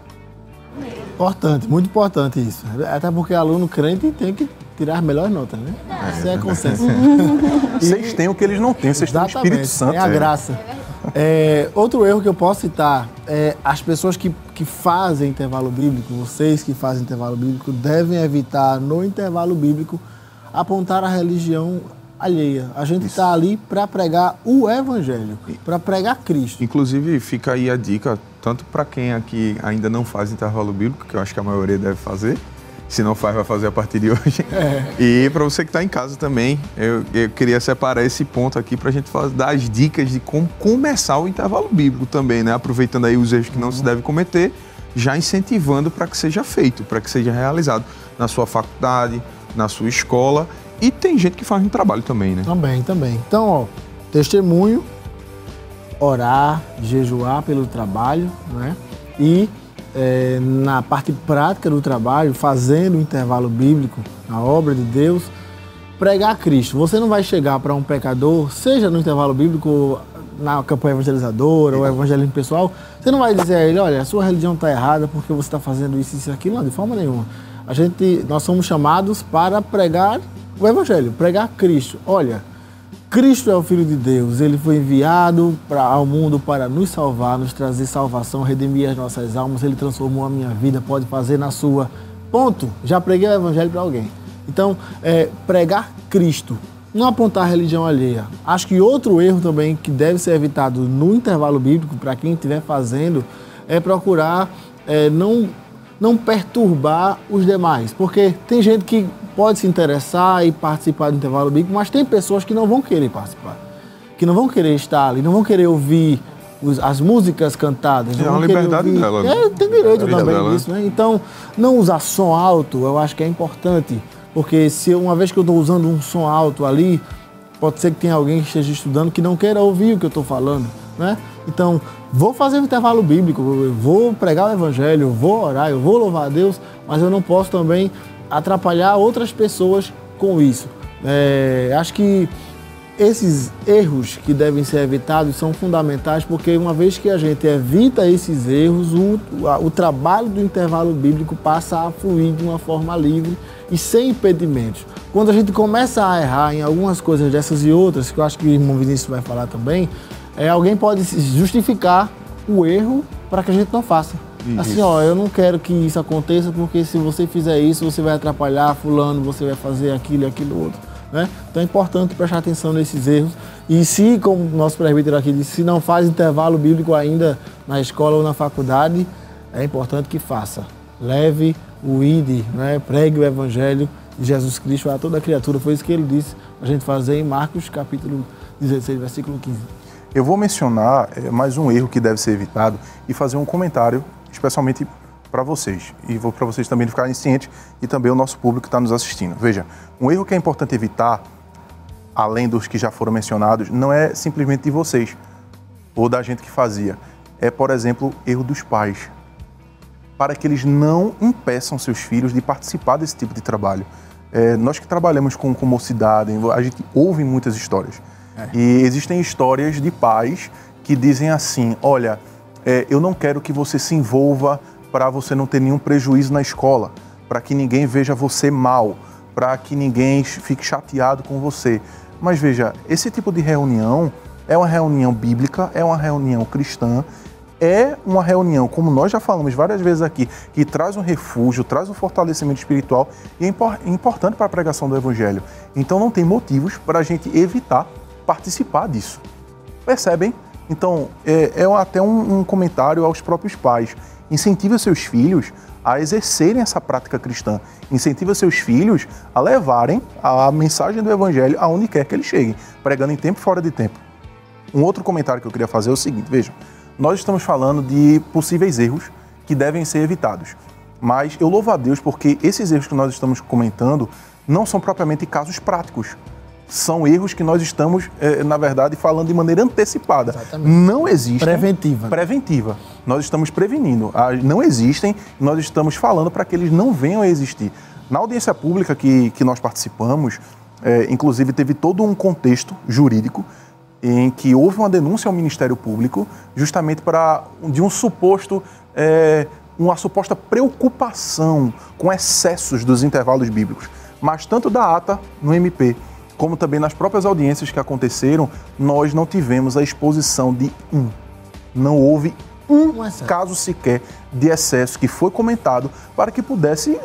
Importante, muito importante isso. Até porque aluno crente tem que tirar as melhores notas, né? Isso é consenso. Vocês têm o que eles não têm, vocês têm o Espírito Santo. É a graça. Outro erro que eu posso citar é as pessoas que fazem intervalo bíblico, vocês que fazem intervalo bíblico, devem evitar no intervalo bíblico apontar a religião alheia. A gente está ali para pregar o evangelho, para pregar Cristo. Inclusive, fica aí a dica, tanto para quem aqui ainda não faz intervalo bíblico, que eu acho que a maioria deve fazer, se não faz, vai fazer a partir de hoje. E para você que está em casa também, eu queria separar esse ponto aqui para a gente dar as dicas de como começar o intervalo bíblico também, né? Aproveitando aí os erros que não se deve cometer, já incentivando para que seja feito, para que seja realizado na sua faculdade, na sua escola. E tem gente que faz um trabalho também, né? Também. Então, testemunho, orar, jejuar pelo trabalho, né? E na parte prática do trabalho, fazendo o intervalo bíblico, a obra de Deus, pregar Cristo. Você não vai chegar para um pecador, seja no intervalo bíblico, na campanha evangelizadora ou evangelismo pessoal, você não vai dizer a ele, olha, a sua religião está errada porque você está fazendo isso e aquilo. Não, de forma nenhuma. Nós somos chamados para pregar o evangelho, pregar Cristo. Olha, Cristo é o Filho de Deus, ele foi enviado ao mundo para nos salvar, nos trazer salvação, redimir as nossas almas, ele transformou a minha vida, pode fazer na sua. Ponto. Já preguei o evangelho para alguém. Então, pregar Cristo, não apontar a religião alheia. Acho que outro erro também que deve ser evitado no intervalo bíblico, para quem estiver fazendo, é procurar não perturbar os demais. Porque tem gente que pode se interessar e participar do intervalo bíblico, mas tem pessoas que não vão querer participar, que não vão querer estar ali, não vão querer ouvir as músicas cantadas. É uma liberdade dela. Tem direito também dela, disso, né? Então, não usar som alto, eu acho que é importante, porque se uma vez que eu estou usando um som alto ali, pode ser que tenha alguém que esteja estudando que não queira ouvir o que eu estou falando, né? Então, vou fazer um intervalo bíblico, eu vou pregar o evangelho, eu vou orar, eu vou louvar a Deus, mas eu não posso também atrapalhar outras pessoas com isso. Acho que esses erros que devem ser evitados são fundamentais, porque uma vez que a gente evita esses erros, o trabalho do intervalo bíblico passa a fluir de uma forma livre e sem impedimentos. Quando a gente começa a errar em algumas coisas dessas e outras, que eu acho que o irmão Vinícius vai falar também, alguém pode justificar o erro para que a gente não faça. Isso. Assim, eu não quero que isso aconteça, porque se você fizer isso, você vai atrapalhar fulano, você vai fazer aquilo e aquilo outro. Né? Então é importante prestar atenção nesses erros. E se, como o nosso presbítero aqui disse, se não faz intervalo bíblico ainda na escola ou na faculdade, é importante que faça. Leve o ID, né? Pregue o evangelho de Jesus Cristo a toda criatura. Foi isso que ele disse a gente fazer em Marcos capítulo 16, versículo 15. Eu vou mencionar mais um erro que deve ser evitado e fazer um comentário especialmente para vocês. E vou para vocês também ficarem cientes e também o nosso público que está nos assistindo. Veja, um erro que é importante evitar, além dos que já foram mencionados, não é simplesmente de vocês ou da gente que fazia. É, por exemplo, erro dos pais. Para que eles não impeçam seus filhos de participar desse tipo de trabalho. Nós que trabalhamos com mocidade, a gente ouve muitas histórias. E existem histórias de pais que dizem assim, olha, eu não quero que você se envolva para você não ter nenhum prejuízo na escola, para que ninguém veja você mal, para que ninguém fique chateado com você. Mas veja, esse tipo de reunião é uma reunião bíblica, é uma reunião cristã, é uma reunião, como nós já falamos várias vezes aqui, que traz um refúgio, traz um fortalecimento espiritual e é importante para a pregação do Evangelho. Então não tem motivos para a gente evitar participar disso. Percebem? Então, até um comentário aos próprios pais. Incentive seus filhos a exercerem essa prática cristã. Incentive seus filhos a levarem a mensagem do Evangelho aonde quer que eles cheguem, pregando em tempo e fora de tempo. Um outro comentário que eu queria fazer é o seguinte, vejam, nós estamos falando de possíveis erros que devem ser evitados. Mas eu louvo a Deus porque esses erros que nós estamos comentando não são propriamente casos práticos. São erros que nós estamos, na verdade, falando de maneira antecipada. Exatamente. Não existem... Preventiva. Preventiva. Nós estamos prevenindo. Não existem, nós estamos falando para que eles não venham a existir. Na audiência pública que nós participamos, inclusive teve todo um contexto jurídico em que houve uma denúncia ao Ministério Público justamente de uma suposta preocupação com excessos dos intervalos bíblicos. Mas tanto da ata no MP, como também nas próprias audiências que aconteceram, nós não tivemos a exposição de não houve um caso sequer de excesso que foi comentado para que pudesse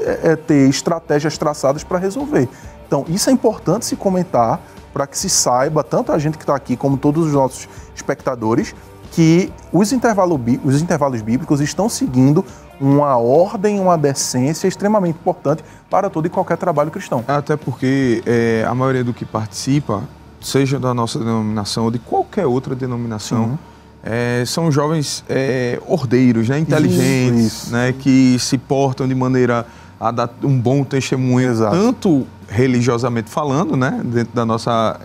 ter estratégias traçadas para resolver. Então, isso é importante se comentar para que se saiba, tanto a gente que está aqui como todos os nossos espectadores, que os intervalos bíblicos estão seguindo uma ordem, uma decência extremamente importante para todo e qualquer trabalho cristão. Até porque a maioria do que participa, seja da nossa denominação ou de qualquer outra denominação, são jovens ordeiros, né, inteligentes, né, que se portam de maneira a dar um bom testemunho, tanto religiosamente falando, né, dentro da nossa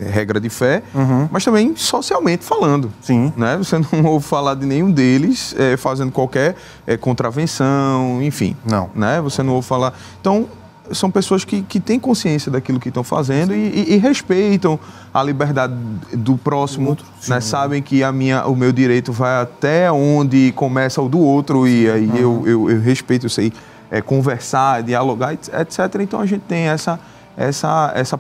regra de fé, mas também socialmente falando. Sim. Né? Você não ouve falar de nenhum deles fazendo qualquer contravenção, enfim. Não. Né? Você não ouve falar... Então, são pessoas que têm consciência daquilo que estão fazendo e respeitam a liberdade do próximo, né? Sabem que o meu direito vai até onde começa o do outro e aí eu respeito isso aí, conversar, dialogar, etc. Então a gente tem essa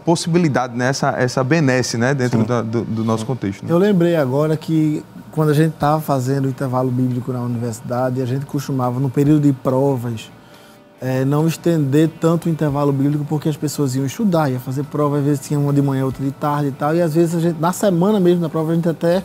possibilidade, né? essa benesse, né? Dentro do nosso contexto. Né? Eu lembrei agora que quando a gente estava fazendo o intervalo bíblico na universidade, a gente costumava, no período de provas, não estender tanto o intervalo bíblico porque as pessoas iam estudar, iam fazer prova, às vezes tinha uma de manhã, outra de tarde e tal, e às vezes a gente, na semana mesmo da prova, a gente até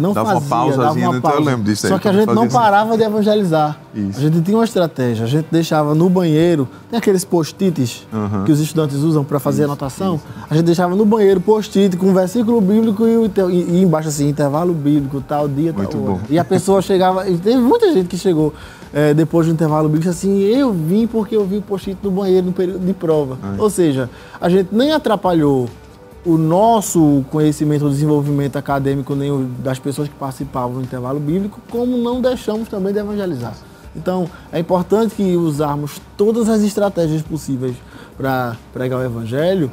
não dava fazia, uma pausazinha, dava uma pausa. Então eu lembro disso aí. Só que a gente não parava de evangelizar. Isso. A gente tinha uma estratégia. A gente deixava no banheiro, tem aqueles post-its que os estudantes usam para fazer anotação. A gente deixava no banheiro post-it com um versículo bíblico e embaixo assim, intervalo bíblico, tal dia, Muito tal bom. hora. E a pessoa chegava, e teve muita gente que chegou depois do intervalo bíblico assim, eu vim porque eu vi o post-it no banheiro no período de prova. Ou seja, a gente nem atrapalhou o nosso conhecimento, o desenvolvimento acadêmico, nem o das pessoas que participavam do intervalo bíblico, como não deixamos também de evangelizar. Então, é importante que usarmos todas as estratégias possíveis para pregar o evangelho,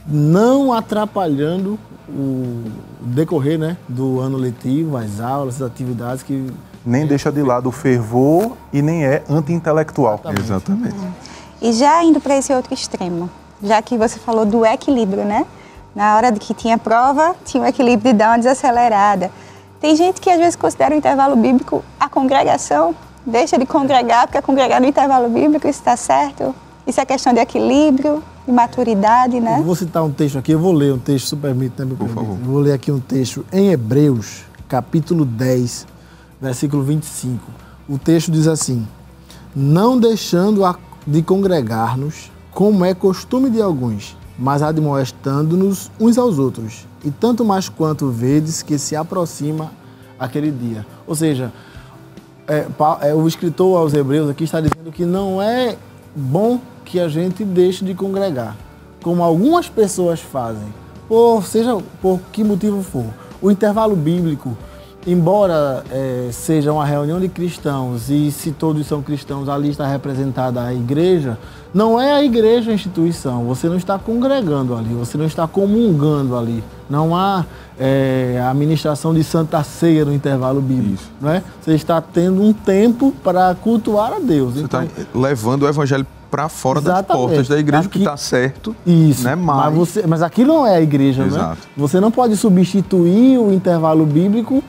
não atrapalhando o decorrer, né, do ano letivo, as aulas, as atividades que... Nem deixa de lado o fervor e nem é anti-intelectual. Exatamente. E já indo para esse outro extremo, já que você falou do equilíbrio, né? Na hora de que tinha prova, tinha o equilíbrio de dar uma desacelerada. Tem gente que às vezes considera o intervalo bíblico a congregação, deixa de congregar, porque congregar no intervalo bíblico, isso está certo? Isso é questão de equilíbrio, de maturidade, né? Eu vou citar um texto aqui, eu vou ler um texto, se permite, né, meu Por favor. Eu vou ler aqui um texto em Hebreus, capítulo 10, versículo 25. O texto diz assim: não deixando de congregar-nos, como é costume de alguns, mas admoestando-nos uns aos outros, e tanto mais quanto vedes que se aproxima aquele dia. Ou seja, o escritor aos Hebreus aqui está dizendo que não é bom que a gente deixe de congregar, como algumas pessoas fazem, seja por que motivo for. O intervalo bíblico, embora seja uma reunião de cristãos, e se todos são cristãos, ali está representada a igreja, não é a igreja a instituição, você não está congregando ali, você não está comungando ali, não há a ministração de Santa Ceia no intervalo bíblico, não é? Você está tendo um tempo para cultuar a Deus. Você então, está levando o evangelho para fora das exatamente. portas da igreja, Aqui, que está certo. Isso, né? mas aquilo não é a igreja, Exato. né? Você não pode substituir o intervalo bíblico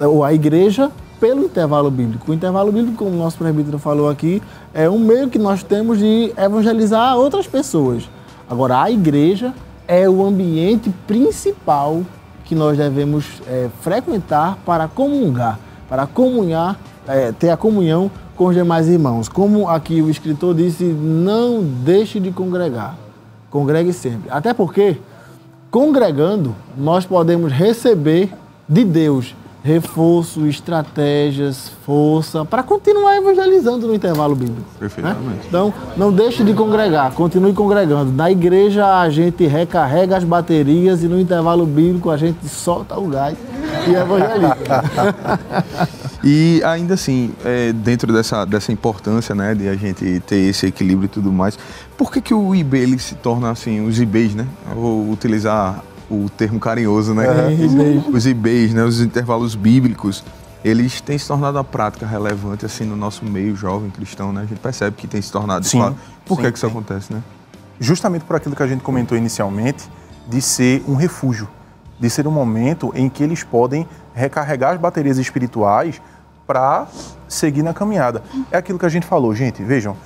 ou a igreja pelo intervalo bíblico. O intervalo bíblico, como o nosso presbítero falou aqui, é um meio que nós temos de evangelizar outras pessoas. Agora, a igreja é o ambiente principal que nós devemos frequentar para comungar, para comunhar, ter a comunhão com os demais irmãos. Como aqui o escritor disse, não deixe de congregar. Congregue sempre. Até porque, congregando, nós podemos receber de Deus reforço, estratégias, força, para continuar evangelizando no intervalo bíblico. Perfeitamente. Né? Então, não deixe de congregar, continue congregando. Na igreja, a gente recarrega as baterias e no intervalo bíblico a gente solta o gás e evangeliza. E ainda assim, dentro dessa importância, né, de a gente ter esse equilíbrio e tudo mais, por que o IB ele se torna assim, os IBs, né? Eu vou utilizar o termo carinhoso, né? Os IBs, né? Os intervalos bíblicos, eles têm se tornado uma prática relevante assim no nosso meio jovem cristão, né? A gente percebe que tem se tornado. Sim, claro. Por sim, que isso acontece, né? Justamente por aquilo que a gente comentou inicialmente, de ser um refúgio, de ser um momento em que eles podem recarregar as baterias espirituais para seguir na caminhada. É aquilo que a gente falou, gente, vejam,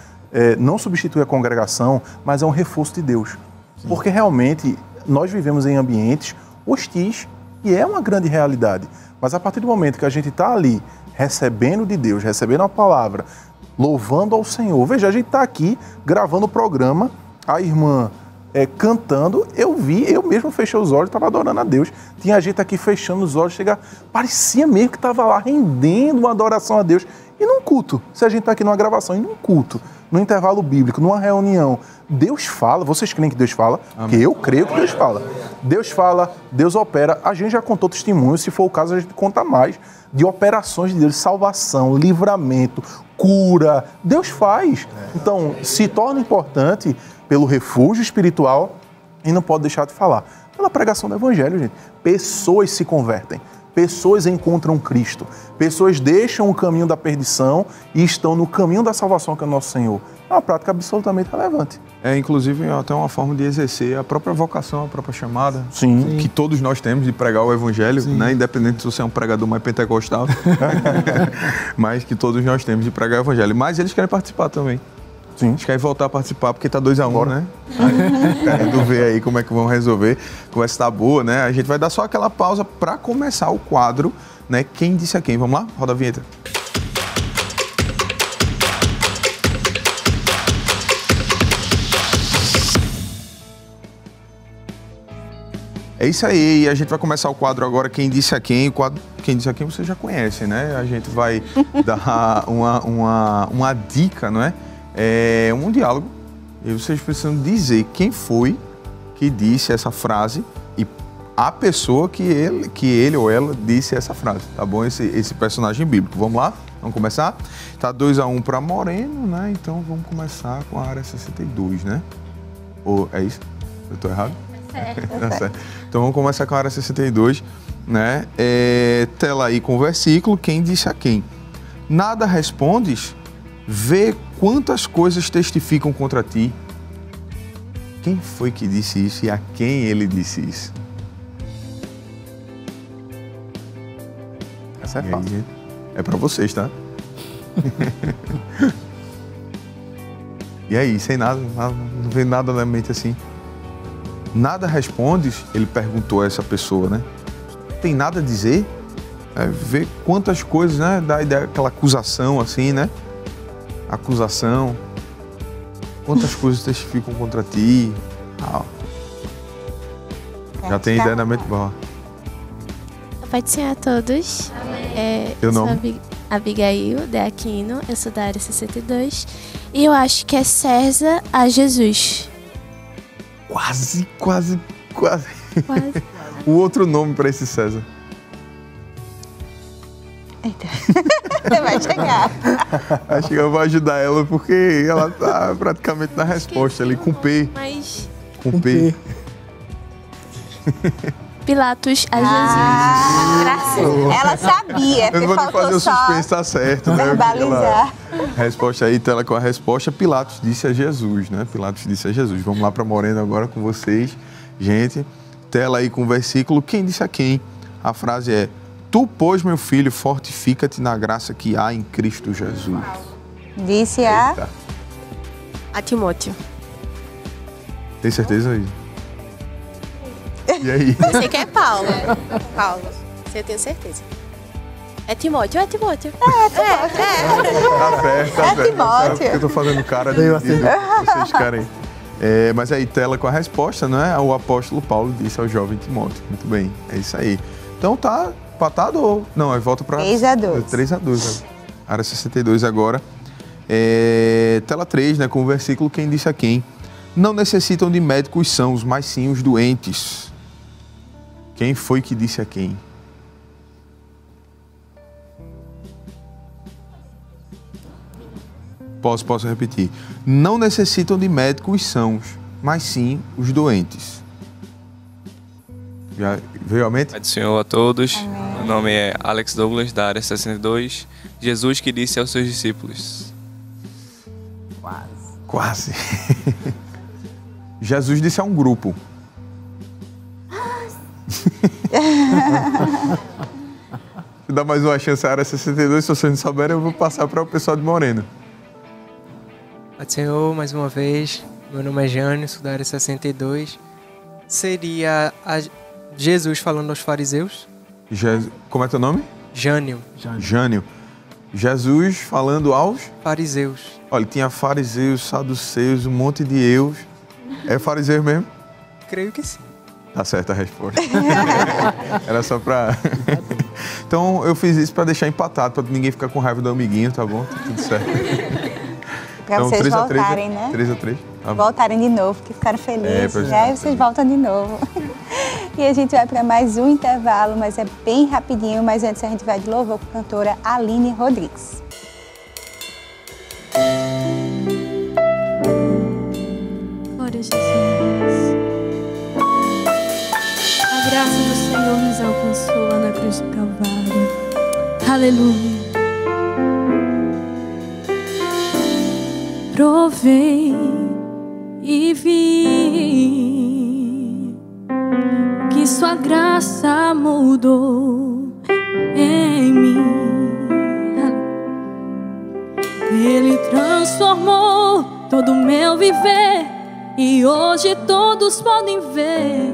não substitui a congregação, mas é um reforço de Deus. Sim. Porque realmente nós vivemos em ambientes hostis e é uma grande realidade. Mas a partir do momento que a gente está ali recebendo de Deus, recebendo a palavra, louvando ao Senhor. Veja, a gente está aqui gravando o programa, a irmã cantando, eu mesmo fechei os olhos, estava adorando a Deus. Tinha gente aqui fechando os olhos, parecia mesmo que estava lá rendendo uma adoração a Deus. E num culto, se a gente está aqui numa gravação, e num culto, no intervalo bíblico, numa reunião, Deus fala, vocês creem que Deus fala? Amém. Porque eu creio que Deus fala. Deus fala, Deus opera. A gente já contou testemunhos, se for o caso a gente conta mais, de operações de Deus, salvação, livramento, cura. Deus faz. Então, se torna importante pelo refúgio espiritual e não pode deixar de falar. Pela pregação do evangelho, gente. Pessoas se convertem. Pessoas encontram Cristo, pessoas deixam o caminho da perdição e estão no caminho da salvação que é o nosso Senhor. É uma prática absolutamente relevante. Inclusive, até uma forma de exercer a própria vocação, a própria chamada. Sim. Que todos nós temos de pregar o evangelho, né? Independente se você é um pregador mais pentecostal, mas que todos nós temos de pregar o evangelho. Mas eles querem participar também. Sim. Acho que aí voltar a participar, porque tá 2-1, né? Querendo ver aí como é que vão resolver. A conversa tá boa, né? A gente vai dar só aquela pausa para começar o quadro, né? Quem disse a quem? Vamos lá? Roda a vinheta. É isso aí, e a gente vai começar o quadro agora, Quem Disse a Quem. O quadro Quem Disse a Quem você já conhece, né? A gente vai dar uma dica, não é? É um diálogo, e vocês precisam dizer quem foi que disse essa frase e a pessoa que ele ou ela disse essa frase, tá bom? Esse personagem bíblico. Vamos lá? Vamos começar? Tá 2-1 para Moreno, né? Então vamos começar com a área 62, né? Ou é isso? Eu tô errado? Tá certo. Então vamos começar com a área 62, né? Tela aí com o versículo, quem disse a quem? Nada respondes, vê quantas coisas testificam contra ti. Quem foi que disse isso e a quem ele disse isso? Essa é fácil. É pra vocês, tá? E aí, sem nada, não vem nada na mente assim. Nada respondes, ele perguntou a essa pessoa, né? Tem nada a dizer? Ver quantas coisas, né? Dá ideia, aquela acusação assim, né? Acusação. Quantas coisas testificam contra ti? Já tem ideia na mente? Bom. Pai do Senhor a todos. Teu eu sou nome? Abigail de Aquino, eu sou da área 62. E eu acho que é César a Jesus. Quase. O outro nome para esse César. Eita. Vai chegar. Acho que eu vou ajudar ela porque ela tá praticamente na resposta ali, com P. Mas... Com P. Pilatos a Jesus. Graças. Ela sabia. Eu não vou nem fazer o suspense, tá certo, né? Verbalizar. Resposta aí, tela com a resposta. Pilatos disse a Jesus, né? Pilatos disse a Jesus. Vamos lá para Moreno agora com vocês. Gente, tela aí com o versículo. Quem disse a quem? A frase é: Tu, pois, meu filho, fortifica-te na graça que há em Cristo Jesus. Disse Eita. A Timóteo. Tem certeza aí? E aí? Eu sei que é Paulo. Paulo. Isso eu tenho certeza. É Timóteo, é Timóteo. Tá certo, tá certo. Timóteo. Porque eu tô fazendo cara de vocês ficarem. Mas aí, tela com a resposta, né? O apóstolo Paulo disse ao jovem Timóteo. Muito bem, é isso aí. Então tá empatado ou... Não, aí volta pra... 3-2. 3-2. Área 62 agora. Tela 3, né? Com o versículo Quem disse a quem? Não necessitam de médicos sãos, mas sim os doentes. Quem foi que disse a quem? Posso repetir. Não necessitam de médicos sãos, mas sim os doentes. Já veio a mente? Pai do Senhor a todos. Meu nome é Alex Douglas, da área 62. Jesus que disse aos seus discípulos. Quase. Jesus disse a um grupo. Vou dar mais uma chance à área 62. Se vocês não souberem, eu vou passar para o pessoal de Moreno. Pai do Senhor, mais uma vez. Meu nome é Jânio, sou da área 62. Seria Jesus falando aos fariseus? Como é teu nome? Jânio. Jânio. Jesus falando aos? Fariseus. Olha, tinha fariseus, saduceus, um monte de eus. É fariseu mesmo? Creio que sim. Tá certa a resposta. Era só pra... Então, eu fiz isso pra deixar empatado, pra ninguém ficar com raiva do amiguinho, tá bom? Tá tudo certo. Pra então, vocês 3 voltarem, 3, né? 3-3. Tá voltarem de novo, que ficaram felizes. Pois Aí vocês voltam de novo. E a gente vai para mais um intervalo, mas é bem rapidinho. Mas antes a gente vai de louvor com a cantora Aline Rodrigues. Glória a Jesus. A graça do Senhor nos alcançou lá na cruz do Calvário. Aleluia. Provei e vi que sua graça mudou em mim. Ele transformou todo o meu viver. E hoje todos podem ver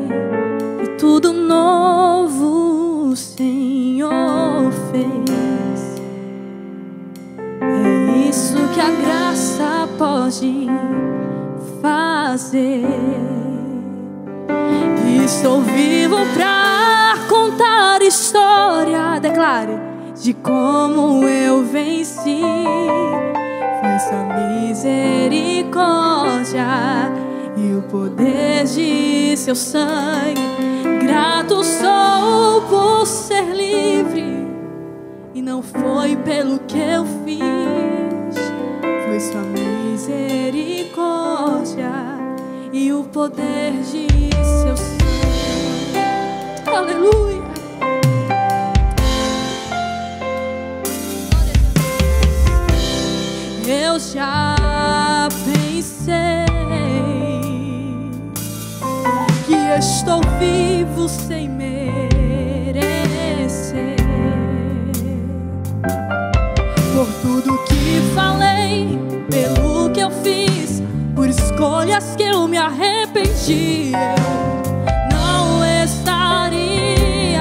que tudo novo o Senhor fez. É isso que a graça pode fazer. Estou vivo pra contar história, declare, de como eu venci. Foi sua misericórdia e o poder de seu sangue. Grato sou por ser livre, e não foi pelo que eu fiz. Foi sua misericórdia e o poder de seu sangue. Aleluia. Eu já pensei que estou vivo sem merecer, por tudo que falei, pelo que eu fiz, por escolhas que eu me arrependi. Eu não estaria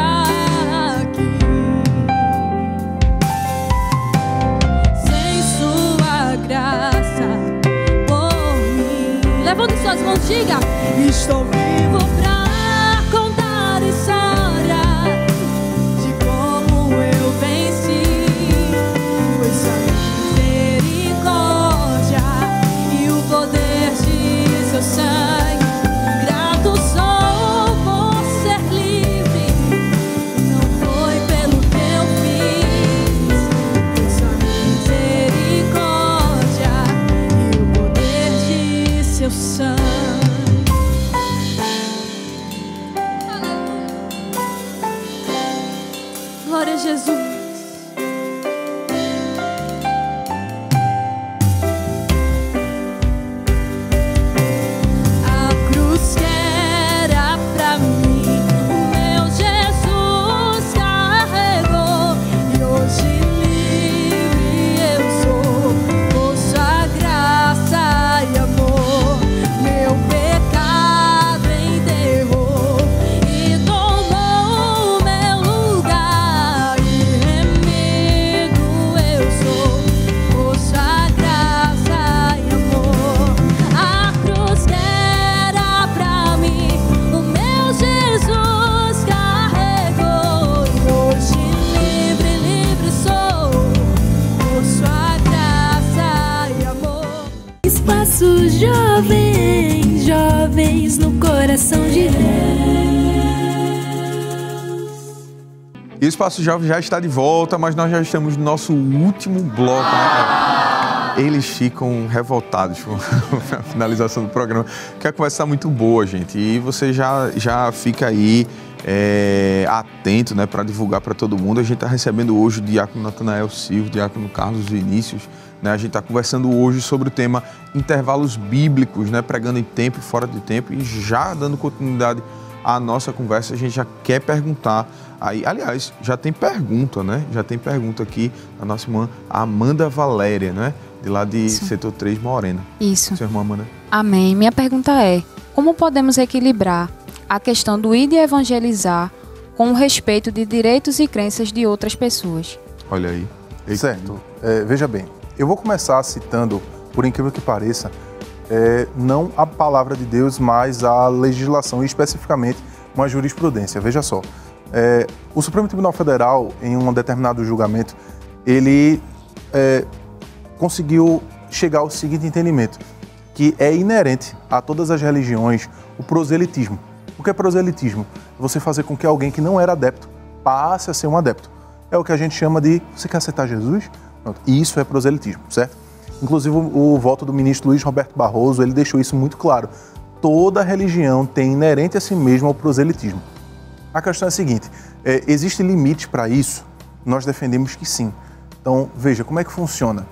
aqui sem sua graça por mim. Levante suas mãos, diga: estou vivo pra contar história de como eu venci. Foi sua misericórdia e o poder de seu sangue. Grato sou por ser livre, não foi pelo que eu fiz. Foi sua misericórdia e o poder de seu sangue. Glória a Jesus. Jovens, jovens no coração de Deus. E o Espaço Jovem já está de volta, mas nós já estamos no nosso último bloco, né? Eles ficam revoltados com a finalização do programa, porque a conversa está muito boa, gente. E você já fica aí atento, né, para divulgar para todo mundo. A gente está recebendo hoje o diácono Natanael Silva, o diácono Carlos Vinícius. Né, a gente está conversando hoje sobre o tema intervalos bíblicos, né, pregando em tempo e fora de tempo, e já dando continuidade à nossa conversa, a gente já quer perguntar aí, aliás, já tem pergunta, né? Já tem pergunta aqui da nossa irmã Amanda Valéria, né? De lá de Setor 3 Morena. Isso. Sua irmã Amanda. Amém. Minha pergunta é: como podemos equilibrar a questão do ir e evangelizar com o respeito de direitos e crenças de outras pessoas? Olha aí. Certo. Veja bem. Eu vou começar citando, por incrível que pareça, não a palavra de Deus, mas a legislação, e especificamente uma jurisprudência. Veja só, o Supremo Tribunal Federal, em um determinado julgamento, ele conseguiu chegar ao seguinte entendimento, que é inerente a todas as religiões o proselitismo. O que é proselitismo? Você fazer com que alguém que não era adepto passe a ser um adepto. É o que a gente chama de, você quer aceitar Jesus? E isso é proselitismo, certo? Inclusive o voto do ministro Luiz Roberto Barroso, ele deixou isso muito claro. Toda religião tem inerente a si mesma o proselitismo. A questão é a seguinte, existe limite para isso? Nós defendemos que sim. Então, veja, como é que funciona?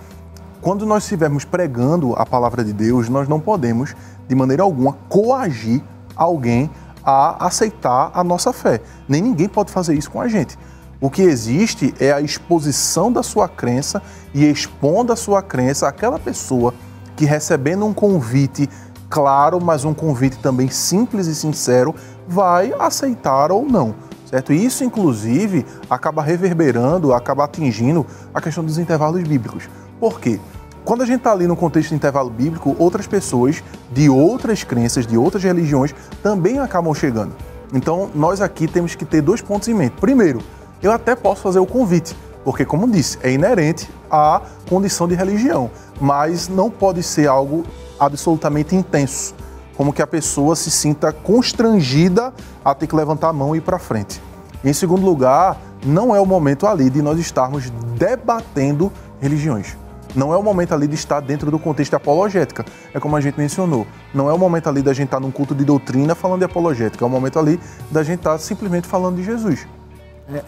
Quando nós estivermos pregando a palavra de Deus, nós não podemos, de maneira alguma, coagir alguém a aceitar a nossa fé. Nem ninguém pode fazer isso com a gente. O que existe é a exposição da sua crença e expondo a sua crença àquela pessoa que recebendo um convite claro, mas um convite também simples e sincero, vai aceitar ou não, certo? E isso, inclusive, acaba reverberando, acaba atingindo a questão dos intervalos bíblicos. Por quê? Quando a gente está ali no contexto de intervalo bíblico, outras pessoas de outras crenças, de outras religiões, também acabam chegando. Então, nós aqui temos que ter 2 pontos em mente. Primeiro, eu até posso fazer o convite, porque, como disse, é inerente à condição de religião, mas não pode ser algo absolutamente intenso, como que a pessoa se sinta constrangida a ter que levantar a mão e ir para frente. Em segundo lugar, não é o momento ali de nós estarmos debatendo religiões. Não é o momento ali de estar dentro do contexto de apologética, é como a gente mencionou. Não é o momento ali da gente estar num culto de doutrina falando de apologética, é o momento ali da gente estar simplesmente falando de Jesus.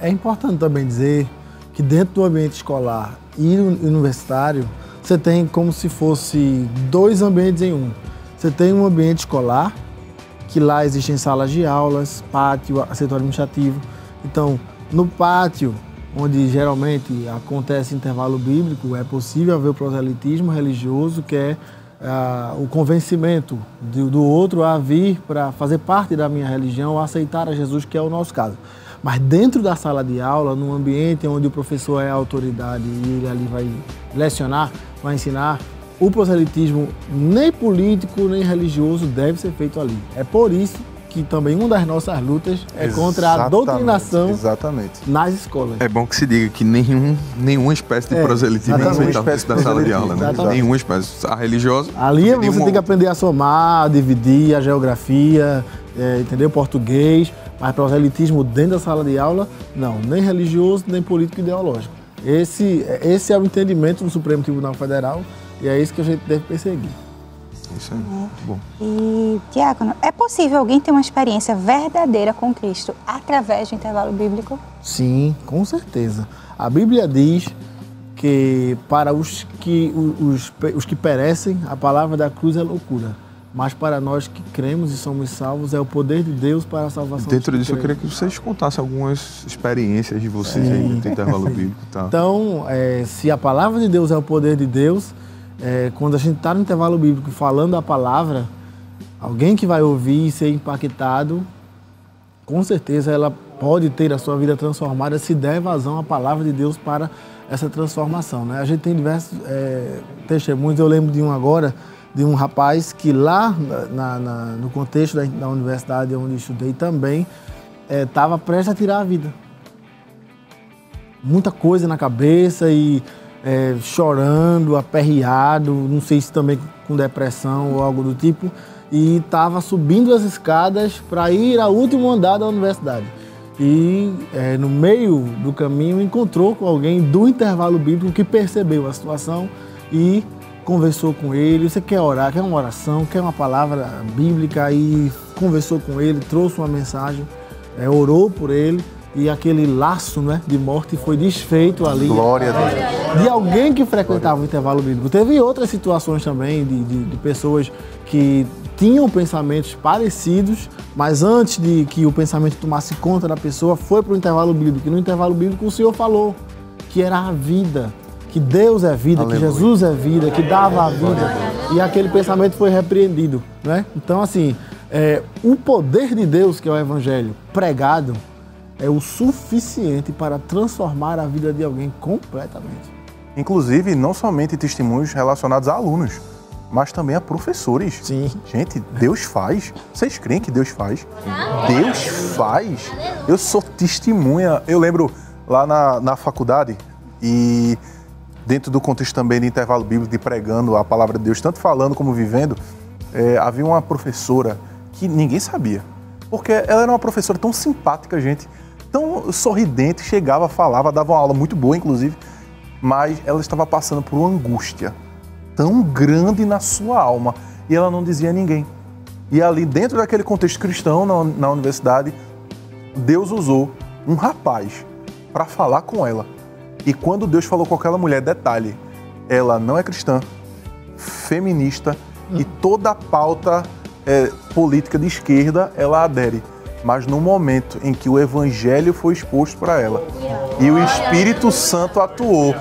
É importante também dizer que dentro do ambiente escolar e universitário, você tem como se fosse 2 ambientes em um. Você tem um ambiente escolar, que lá existem salas de aulas, pátio, setor administrativo. Então, no pátio, onde geralmente acontece intervalo bíblico, é possível haver o proselitismo religioso, que é o convencimento do outro a vir para fazer parte da minha religião, a aceitar a Jesus, que é o nosso caso. Mas dentro da sala de aula, num ambiente onde o professor é a autoridade e ele ali vai lecionar, vai ensinar, o proselitismo nem político nem religioso deve ser feito ali. É por isso que também uma das nossas lutas é contra a doutrinação nas escolas. É bom que se diga que nenhuma espécie de proselitismo é aceitável dentro da sala de aula. Né? Nenhuma espécie. A religiosa... Ali você tem que aprender a somar, a dividir, a geografia, entendeu? Português, mas proselitismo dentro da sala de aula, não. Nem religioso, nem político ideológico. Esse é o entendimento do Supremo Tribunal Federal e é isso que a gente deve perseguir. Isso aí, muito bom. E, Diácono, é possível alguém ter uma experiência verdadeira com Cristo através do intervalo bíblico? Sim, com certeza. A Bíblia diz que para os que perecem, a palavra da cruz é loucura. Mas para nós que cremos e somos salvos, é o poder de Deus para a salvação. Dentro disso, eu queria que vocês contassem algumas experiências de vocês aí no intervalo bíblico. Tá? Então, se a palavra de Deus é o poder de Deus, quando a gente está no intervalo bíblico falando a palavra, alguém que vai ouvir e ser impactado, com certeza ela pode ter a sua vida transformada se der vazão à palavra de Deus para essa transformação. Né? A gente tem diversos testemunhos, eu lembro de um agora, de um rapaz que lá no contexto da universidade onde eu estudei também estava prestes a tirar a vida. Muita coisa na cabeça e chorando, aperreado, não sei se também com depressão ou algo do tipo, e estava subindo as escadas para ir ao último andar da universidade. E no meio do caminho encontrou com alguém do intervalo bíblico que percebeu a situação e conversou com ele. Você quer orar, quer uma oração, quer uma palavra bíblica, e conversou com ele, trouxe uma mensagem, orou por ele e aquele laço, né, de morte foi desfeito ali. Glória a Deus. De alguém que frequentava o intervalo bíblico. Teve outras situações também de pessoas que tinham pensamentos parecidos, mas antes de que o pensamento tomasse conta da pessoa, foi para o intervalo bíblico. E no intervalo bíblico o Senhor falou que era a vida, que Deus é vida, Aleluia. Que Jesus é vida, que dava a vida. E aquele pensamento foi repreendido, né? Então, assim, o poder de Deus, que é o Evangelho pregado, é o suficiente para transformar a vida de alguém completamente. Inclusive, não somente testemunhos relacionados a alunos, mas também a professores. Sim. Gente, Deus faz. Vocês creem que Deus faz? Deus faz. Eu sou testemunha. Eu lembro lá na faculdade e dentro do contexto também de intervalo bíblico, de pregando a palavra de Deus, tanto falando como vivendo, havia uma professora que ninguém sabia. Porque ela era uma professora tão simpática, gente, tão sorridente, chegava, falava, dava uma aula muito boa, inclusive, mas ela estava passando por uma angústia tão grande na sua alma e ela não dizia a ninguém. E ali, dentro daquele contexto cristão, na universidade, Deus usou um rapaz para falar com ela. E quando Deus falou com aquela mulher, detalhe, ela não é cristã, feminista e toda a pauta política de esquerda ela adere. Mas no momento em que o evangelho foi exposto para ela e o Espírito Santo atuou,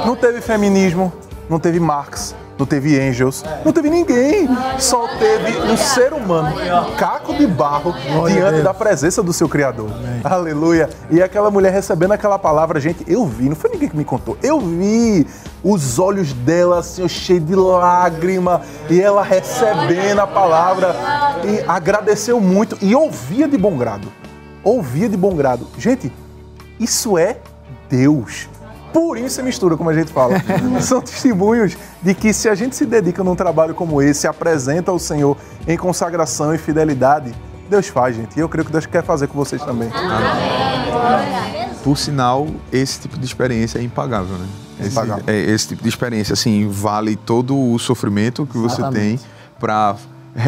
não teve feminismo, não teve Marx, não teve angels, não teve ninguém. Só teve um ser humano, caco de barro, diante da presença do seu Criador. Aleluia. E aquela mulher recebendo aquela palavra, gente, eu vi, não foi ninguém que me contou, eu vi os olhos dela assim, cheios de lágrima, e ela recebendo a palavra, e agradeceu muito, e ouvia de bom grado. Ouvia de bom grado. Gente, isso é Deus. Purinho sem mistura, como a gente fala. São testemunhos de que se a gente se dedica num trabalho como esse, se apresenta ao Senhor em consagração e fidelidade, Deus faz, gente. E eu creio que Deus quer fazer com vocês também. Por sinal, esse tipo de experiência é impagável, né? Esse tipo de experiência, assim, vale todo o sofrimento que você tem para...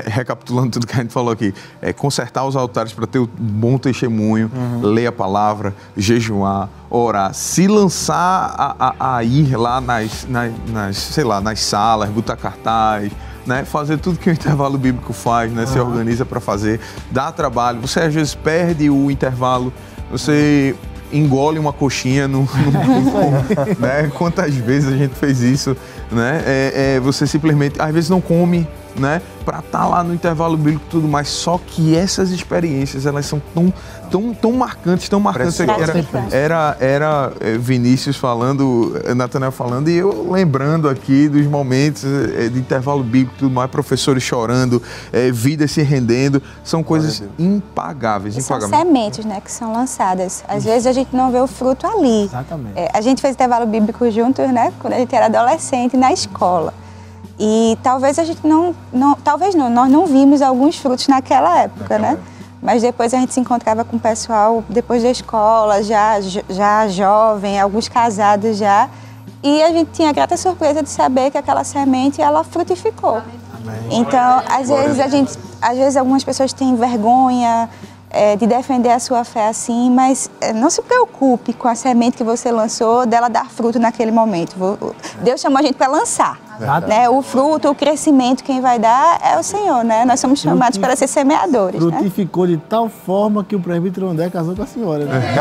Recapitulando tudo que a gente falou aqui, consertar os altares para ter um bom testemunho, ler a palavra, jejuar, orar, se lançar a ir lá nas salas, botar cartaz, né, fazer tudo que o intervalo bíblico faz, né, se organiza para fazer, dá trabalho. Você às vezes perde o intervalo, você engole uma coxinha, né? Quantas vezes a gente fez isso, né? Você simplesmente, às vezes não come, né? Para estar lá no intervalo bíblico e tudo mais. Só que essas experiências, elas são tão marcantes, tão marcantes. Era Vinícius falando, Natanael falando, e eu lembrando aqui dos momentos de intervalo bíblico e tudo mais, professores chorando, vidas se rendendo. São coisas impagáveis. São sementes, né, que são lançadas. Às vezes a gente não vê o fruto ali. Exatamente. A gente fez intervalo bíblico juntos, né, quando a gente era adolescente, na escola. E talvez a gente nós não vimos alguns frutos naquela época, né? Mas depois a gente se encontrava com o pessoal depois da escola, já jovem, alguns casados já. E a gente tinha a grata surpresa de saber que aquela semente, ela frutificou. Amém. Então, às vezes algumas pessoas têm vergonha de defender a sua fé assim, mas não se preocupe com a semente que você lançou, dela dar fruto naquele momento. Deus chamou a gente para lançar. Né? O fruto, o crescimento, quem vai dar é o Senhor, né? Nós somos chamados para ser semeadores. Frutificou, né? De tal forma que o presbítero André casou com a senhora, né?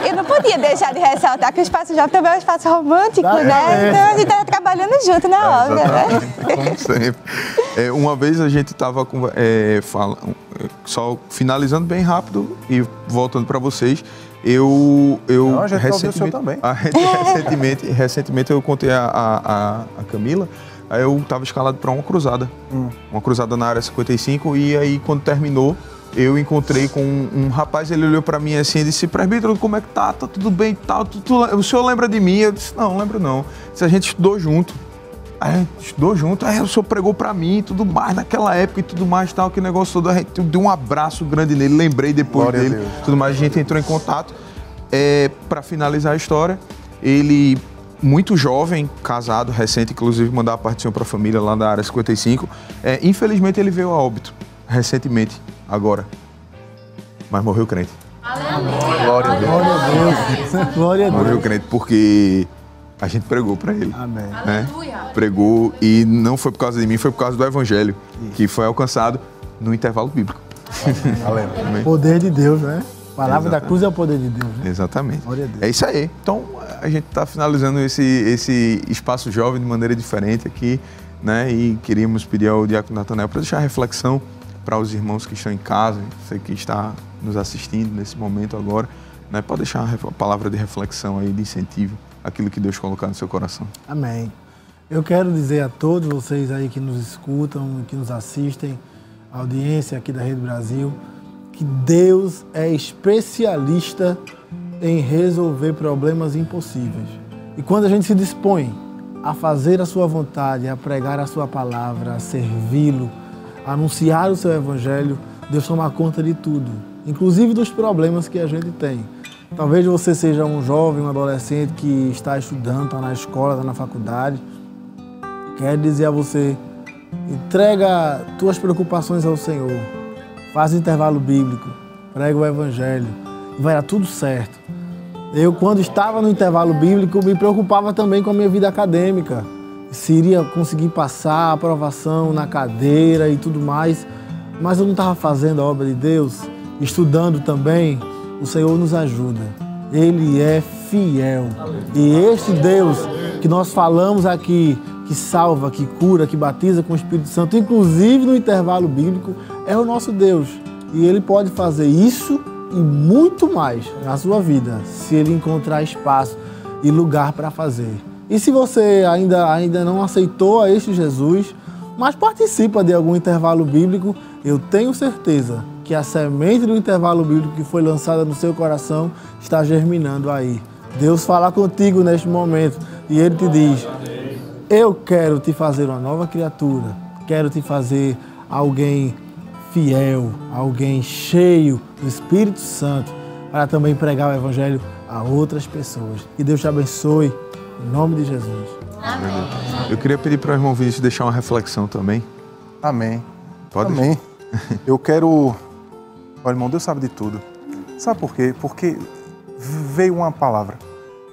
Eu não podia deixar de ressaltar que o Espaço Jovem também é um espaço romântico, né? Então a gente está trabalhando junto na obra, né? Como sempre. Uma vez a gente estava só finalizando bem rápido e voltando para vocês. Recentemente eu contei a Camila, aí eu estava escalado para uma cruzada na área 55, e aí quando terminou, eu encontrei com um rapaz, ele olhou para mim assim e disse: presbítero, como é que tá? Tá tudo bem e tal? O senhor lembra de mim? Eu disse: não lembro não. Se a gente estudou junto. Aí o senhor pregou pra mim e tudo mais, naquela época e tudo mais, tal, que negócio todo, a gente deu um abraço grande nele, lembrei depois dele, tudo mais, a gente entrou em contato. Pra finalizar a história, ele, muito jovem, casado, recente, inclusive mandar a partição pra família lá da área 55, infelizmente ele veio a óbito, recentemente, agora, mas morreu crente. Glória a Deus. Glória a Deus. Morreu crente porque... a gente pregou para ele. Amém. Né? Pregou, e não foi por causa de mim, foi por causa do Evangelho, que foi alcançado no intervalo bíblico. Amém. Poder de Deus, né? A palavra da cruz é o poder de Deus, né? Exatamente. É isso aí. Então, a gente está finalizando esse espaço jovem de maneira diferente aqui, né? E queríamos pedir ao Diácono Natanael para deixar a reflexão para os irmãos que estão em casa, você que está nos assistindo nesse momento agora, né? Pode deixar a palavra de reflexão aí, de incentivo, aquilo que Deus colocar no seu coração. Amém. Eu quero dizer a todos vocês aí que nos escutam, que nos assistem, a audiência aqui da Rede Brasil, que Deus é especialista em resolver problemas impossíveis. E quando a gente se dispõe a fazer a sua vontade, a pregar a sua palavra, a servi-lo, a anunciar o seu evangelho, Deus toma conta de tudo, inclusive dos problemas que a gente tem. Talvez você seja um jovem, um adolescente que está estudando, está na escola, está na faculdade. Quero dizer a você, entrega tuas preocupações ao Senhor. Faz o intervalo bíblico, prega o evangelho e vai dar tudo certo. Eu, quando estava no intervalo bíblico, me preocupava também com a minha vida acadêmica. Se iria conseguir passar a aprovação na cadeira e tudo mais. Mas eu não estava fazendo a obra de Deus, estudando também. O Senhor nos ajuda. Ele é fiel. E este Deus que nós falamos aqui, que salva, que cura, que batiza com o Espírito Santo, inclusive no intervalo bíblico, é o nosso Deus. E Ele pode fazer isso e muito mais na sua vida, se Ele encontrar espaço e lugar para fazer. E se você ainda não aceitou a este Jesus, mas participa de algum intervalo bíblico, eu tenho certeza que a semente do intervalo bíblico que foi lançada no seu coração está germinando aí. Deus fala contigo neste momento e Ele te diz: eu quero te fazer uma nova criatura, quero te fazer alguém fiel, alguém cheio do Espírito Santo, para também pregar o Evangelho a outras pessoas. Que Deus te abençoe, em nome de Jesus. Amém. Eu queria pedir para o irmão Vinícius deixar uma reflexão também. Amém. Pode? Amém. Eu quero... Olha, irmão, Deus sabe de tudo. Sabe por quê? Porque veio uma palavra.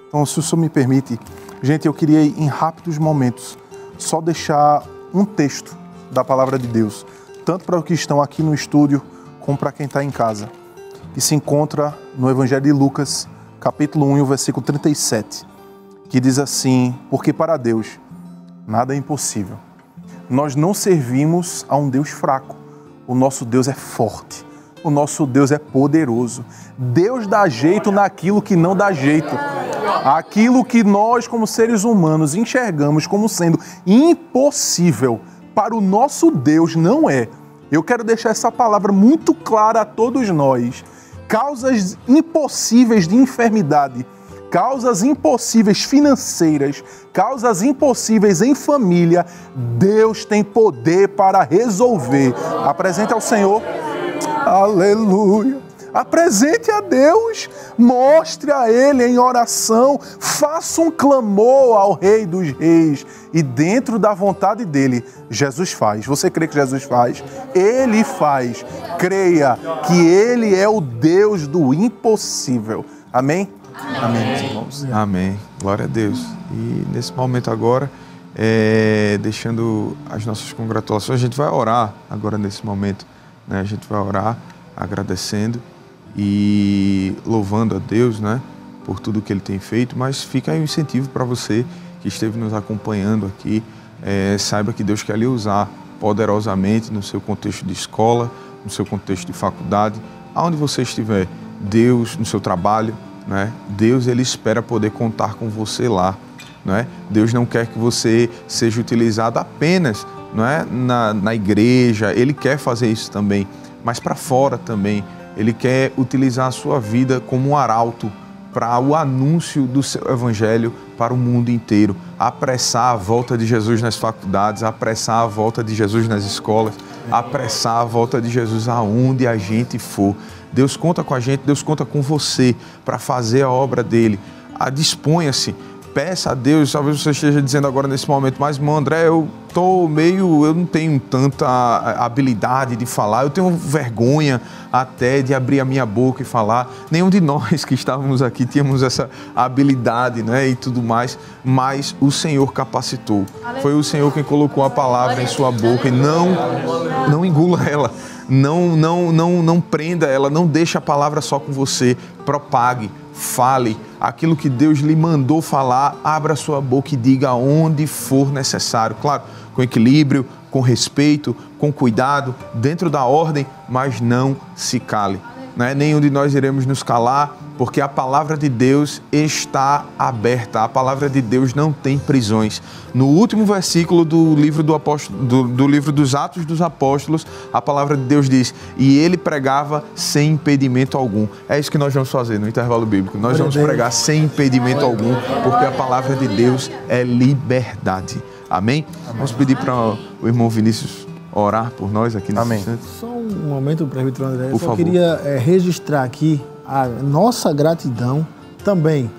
Então, se o senhor me permite, gente, eu queria, em rápidos momentos, só deixar um texto da palavra de Deus, tanto para os que estão aqui no estúdio, como para quem está em casa. E se encontra no Evangelho de Lucas, capítulo 1, versículo 37, que diz assim: porque para Deus nada é impossível. Nós não servimos a um Deus fraco. O nosso Deus é forte. O nosso Deus é poderoso. Deus dá jeito naquilo que não dá jeito. Aquilo que nós, como seres humanos, enxergamos como sendo impossível, para o nosso Deus não é. Eu quero deixar essa palavra muito clara a todos nós. Causas impossíveis de enfermidade, causas impossíveis financeiras, causas impossíveis em família, Deus tem poder para resolver. Apresente ao Senhor. Aleluia. Apresente a Deus, mostre a Ele em oração, faça um clamor ao Rei dos Reis e dentro da vontade dEle, Jesus faz. Você crê que Jesus faz? Ele faz. Creia que Ele é o Deus do impossível. Amém? Amém, meus irmãos. Amém. Glória a Deus. E nesse momento agora, deixando as nossas congratulações, a gente vai orar agora nesse momento, né? A gente vai orar agradecendo e louvando a Deus, né, por tudo que Ele tem feito, mas fica aí um incentivo para você que esteve nos acompanhando aqui, saiba que Deus quer lhe usar poderosamente no seu contexto de escola, no seu contexto de faculdade, aonde você estiver. Deus, no seu trabalho, né, Deus, Ele espera poder contar com você lá, né? Deus não quer que você seja utilizado apenas, não é, na igreja, Ele quer fazer isso também, mas para fora também. Ele quer utilizar a sua vida como um arauto para o anúncio do seu evangelho para o mundo inteiro. Apressar a volta de Jesus nas faculdades, apressar a volta de Jesus nas escolas, apressar a volta de Jesus aonde a gente for. Deus conta com a gente, Deus conta com você para fazer a obra dele. Disponha-se. Peça a Deus, talvez você esteja dizendo agora nesse momento, mas irmão André, eu não tenho tanta habilidade de falar, eu tenho vergonha até de abrir a minha boca e falar. Nenhum de nós que estávamos aqui tínhamos essa habilidade, né, e tudo mais, mas o Senhor capacitou. Foi o Senhor quem colocou a palavra em sua boca e não engula ela, não prenda ela, não deixe a palavra só com você, propague. Fale aquilo que Deus lhe mandou falar, abra sua boca e diga onde for necessário. Claro, com equilíbrio, com respeito, com cuidado, dentro da ordem, mas não se cale. Né? Nenhum de nós iremos nos calar, porque a palavra de Deus está aberta. A palavra de Deus não tem prisões. No último versículo do livro do livro dos Atos dos Apóstolos, a palavra de Deus diz: e ele pregava sem impedimento algum. É isso que nós vamos fazer no intervalo bíblico. Nós vamos pregar sem impedimento algum, porque a palavra de Deus é liberdade. Amém? Vamos pedir para o irmão Vinícius orar por nós aqui nesse instante. Só um momento, presbítero André. Eu só queria registrar aqui a nossa gratidão também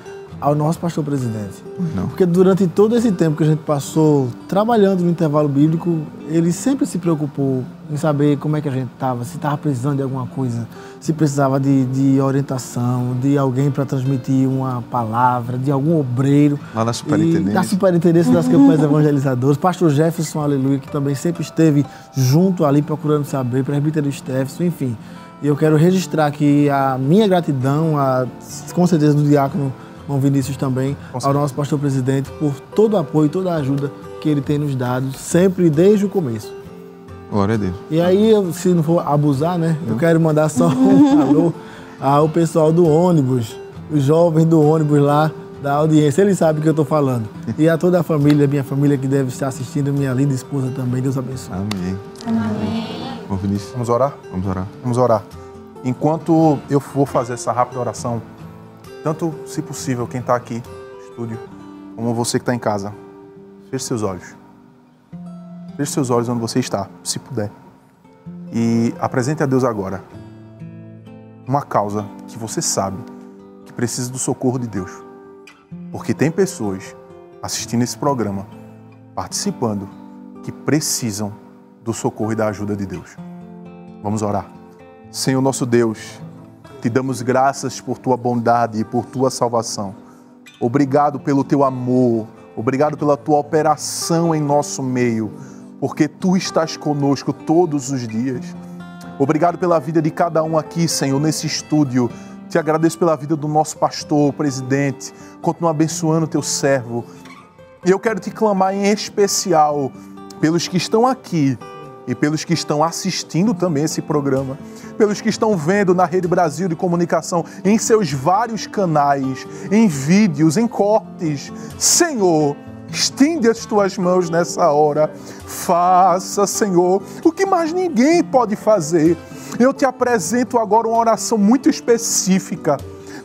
ao nosso pastor presidente. Porque durante todo esse tempo que a gente passou trabalhando no intervalo bíblico, ele sempre se preocupou em saber como é que a gente estava, se estava precisando de alguma coisa, se precisava de orientação, de alguém para transmitir uma palavra, de algum obreiro. Lá na superintendência. Da superintendência das campanhas evangelizadoras. Pastor Jefferson, aleluia, que também sempre esteve junto ali procurando saber, presbítero Stefferson, enfim. E eu quero registrar aqui a minha gratidão, com certeza do diácono João Vinícius também, ao nosso pastor presidente, por todo o apoio, toda a ajuda que Ele tem nos dado, sempre desde o começo. Glória a Deus. E aí, se não for abusar, né? Eu quero mandar só um alô ao pessoal do ônibus, os jovens do ônibus lá, da audiência. Eles sabem o que eu estou falando. E a toda a família, minha família que deve estar assistindo, minha linda esposa também. Deus abençoe. Amém. Amém. Bom, Vinícius. Vamos orar? Vamos orar. Vamos orar. Enquanto eu vou fazer essa rápida oração, tanto, se possível, quem está aqui no estúdio, como você que está em casa, feche seus olhos. Feche seus olhos onde você está, se puder. E apresente a Deus agora uma causa que você sabe que precisa do socorro de Deus. Porque tem pessoas assistindo esse programa, participando, que precisam do socorro e da ajuda de Deus. Vamos orar. Senhor nosso Deus, te damos graças por tua bondade e por tua salvação. Obrigado pelo teu amor, obrigado pela tua operação em nosso meio, porque tu estás conosco todos os dias. Obrigado pela vida de cada um aqui, Senhor, nesse estúdio. Te agradeço pela vida do nosso pastor, presidente. Continua abençoando o teu servo. E eu quero te clamar em especial pelos que estão aqui e pelos que estão assistindo também esse programa, pelos que estão vendo na Rede Brasil de Comunicação, em seus vários canais, em vídeos, em cortes. Senhor, estende as tuas mãos nessa hora. Faça, Senhor, o que mais ninguém pode fazer. Eu te apresento agora uma oração muito específica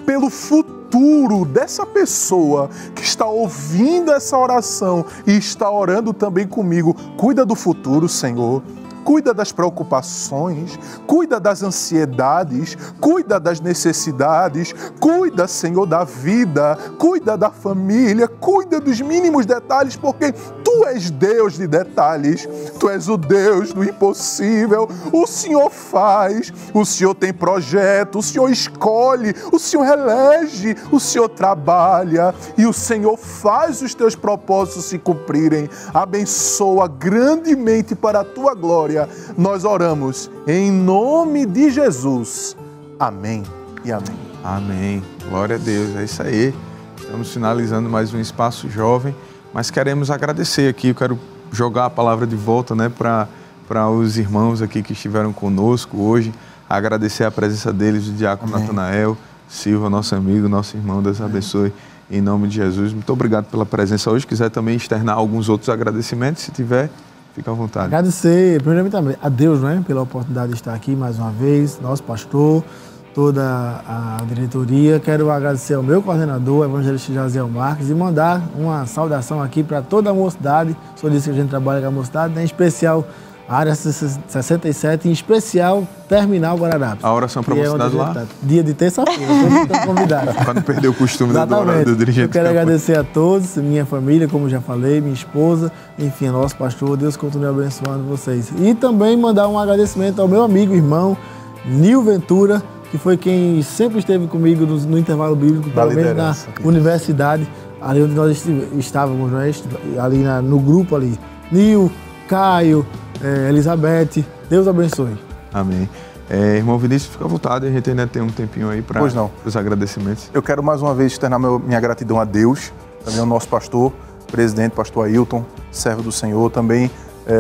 pelo futuro dessa pessoa que está ouvindo essa oração e está orando também comigo. Cuida do futuro, Senhor. Cuida das preocupações, cuida das ansiedades, cuida das necessidades, cuida, Senhor, da vida, cuida da família, cuida dos mínimos detalhes, porque Tu és Deus de detalhes, Tu és o Deus do impossível. O Senhor faz, o Senhor tem projeto, o Senhor escolhe, o Senhor elege, o Senhor trabalha e o Senhor faz os Teus propósitos se cumprirem. Abençoa grandemente para a Tua glória. Nós oramos em nome de Jesus. Amém e amém. Amém. Glória a Deus. É isso aí. Estamos finalizando mais um Espaço Jovem, mas queremos agradecer aqui. Eu quero jogar a palavra de volta, né, para os irmãos aqui que estiveram conosco hoje. Agradecer a presença deles, o diácono Natanael Silva, nosso amigo, nosso irmão. Deus abençoe em nome de Jesus. Muito obrigado pela presença hoje. Quiser também externar alguns outros agradecimentos, se tiver, fica à vontade. Agradecer, primeiramente, também a Deus, né, pela oportunidade de estar aqui mais uma vez, nosso pastor, toda a diretoria. Quero agradecer ao meu coordenador, o evangelista Jaziel Marques, e mandar uma saudação aqui para toda a mocidade. Só disse que a gente trabalha com a mocidade, né, em especial a área 67, em especial Terminal Guararapes. A oração para a mocidade lá? Dia de terça-feira, todos estão convidados. Para não perder o costume do dirigente. Eu quero agradecer a todos, minha família, como já falei, minha esposa, enfim, nosso pastor. Deus continue abençoando vocês. E também mandar um agradecimento ao meu amigo, irmão, Nil Ventura, que foi quem sempre esteve comigo no intervalo bíblico, pelo menos na universidade, ali onde nós estávamos, né? Ali no grupo ali. Nil, Caio, Elizabeth, Deus abençoe. Amém. Irmão Vinícius, fica à vontade, a gente ainda tem um tempinho aí para os agradecimentos. Eu quero mais uma vez externar minha gratidão a Deus, também ao nosso pastor, presidente, pastor Ailton, servo do Senhor, também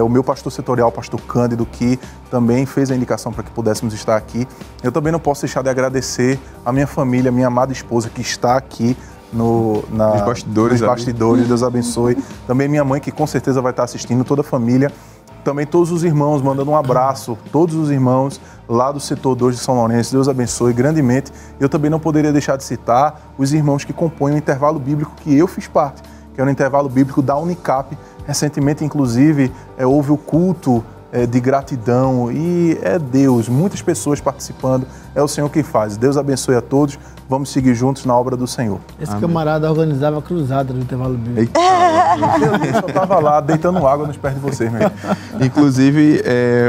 o meu pastor setorial, pastor Cândido, que também fez a indicação para que pudéssemos estar aqui. Eu também não posso deixar de agradecer a minha família, minha amada esposa que está aqui nos bastidores, Deus abençoe. Também minha mãe, que com certeza vai estar assistindo, toda a família. Também todos os irmãos, mandando um abraço, todos os irmãos lá do setor 2 de São Lourenço, Deus abençoe grandemente. Eu também não poderia deixar de citar os irmãos que compõem o intervalo bíblico que eu fiz parte, que é o intervalo bíblico da Unicap. Recentemente, inclusive, houve o culto de gratidão e é Deus, muitas pessoas participando, é o Senhor que faz. Deus abençoe a todos, vamos seguir juntos na obra do Senhor. Esse camarada organizava a cruzada no intervalo bíblico. Eu estava lá deitando água nos pés de vocês, meu. Inclusive,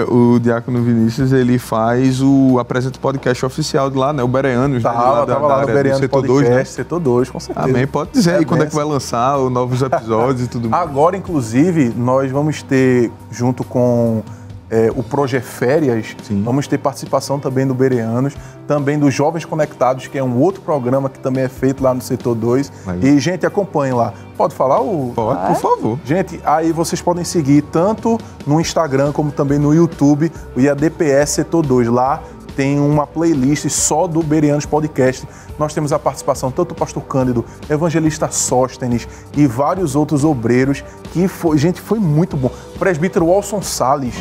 o diácono Vinícius, ele faz apresenta o podcast oficial de lá, né? O Bereanos. Tava lá no Bereanos Setor Podcast, 2, né? Setor 2, com certeza. Amém. Pode dizer aí quando é que vai lançar os novos episódios e tudo mais. Agora, inclusive, nós vamos ter, junto com o Progeférias, vamos ter participação também do Bereanos, também dos Jovens Conectados, que é um outro programa que também é feito lá no Setor 2. E, gente, acompanhem lá. Pode falar? Pode, por favor. Gente, aí vocês podem seguir tanto no Instagram como também no YouTube, o IADPS Setor 2. Lá tem uma playlist só do Bereanos Podcast. Nós temos a participação tanto do pastor Cândido, evangelista Sóstenes e vários outros obreiros que foi muito bom. Presbítero Walson Salles,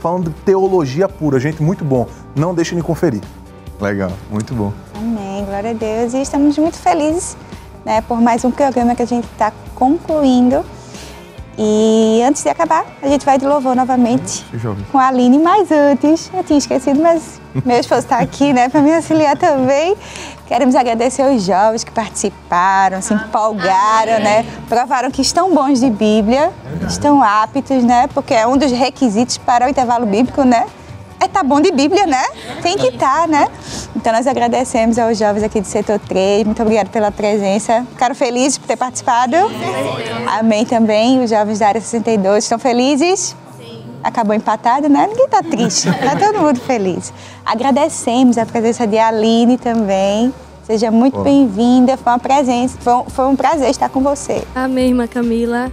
falando de teologia pura, gente, muito bom. Não deixem de conferir. Legal, muito bom. Amém, glória a Deus. E estamos muito felizes, né, por mais um programa que a gente está concluindo. E antes de acabar, a gente vai de louvor novamente com a Aline. Mas antes, eu tinha esquecido, mas meu esposo está aqui, né, para me auxiliar também. Queremos agradecer os jovens que participaram, se empolgaram, né, provaram que estão bons de Bíblia, estão aptos, né, porque é um dos requisitos para o intervalo bíblico, né, é estar bom de Bíblia, né? Tem que estar, né? Então nós agradecemos aos jovens aqui do Setor 3, muito obrigada pela presença. Ficaram felizes por ter participado? Amém também. Os jovens da área 62 estão felizes? Sim. Acabou empatado, né? Ninguém está triste, está todo mundo feliz. Agradecemos a presença de Aline também. Seja muito bem-vinda, foi um prazer estar com você. Amém, irmã Camila.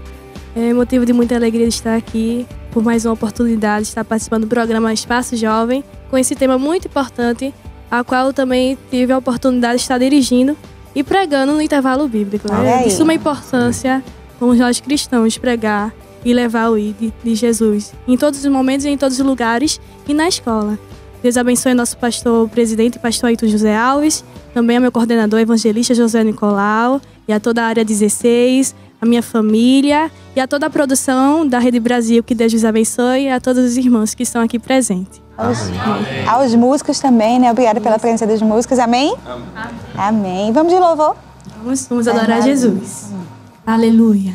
É motivo de muita alegria de estar aqui, por mais uma oportunidade de estar participando do programa Espaço Jovem, com esse tema muito importante, a qual eu também tive a oportunidade de estar dirigindo e pregando no intervalo bíblico. Né? De suma importância, como nós cristãos, pregar e levar o ID de Jesus em todos os momentos e em todos os lugares e na escola. Deus abençoe nosso pastor presidente, pastor Aito José Alves, também ao meu coordenador evangelista José Nicolau e a toda a área 16, a minha família e a toda a produção da Rede Brasil, que Deus os abençoe, e a todos os irmãos que estão aqui presentes. Aos músicos também, né? Obrigada pela presença dos músicos. Amém? Amém. Vamos de louvor? Vamos adorar Jesus. Aleluia.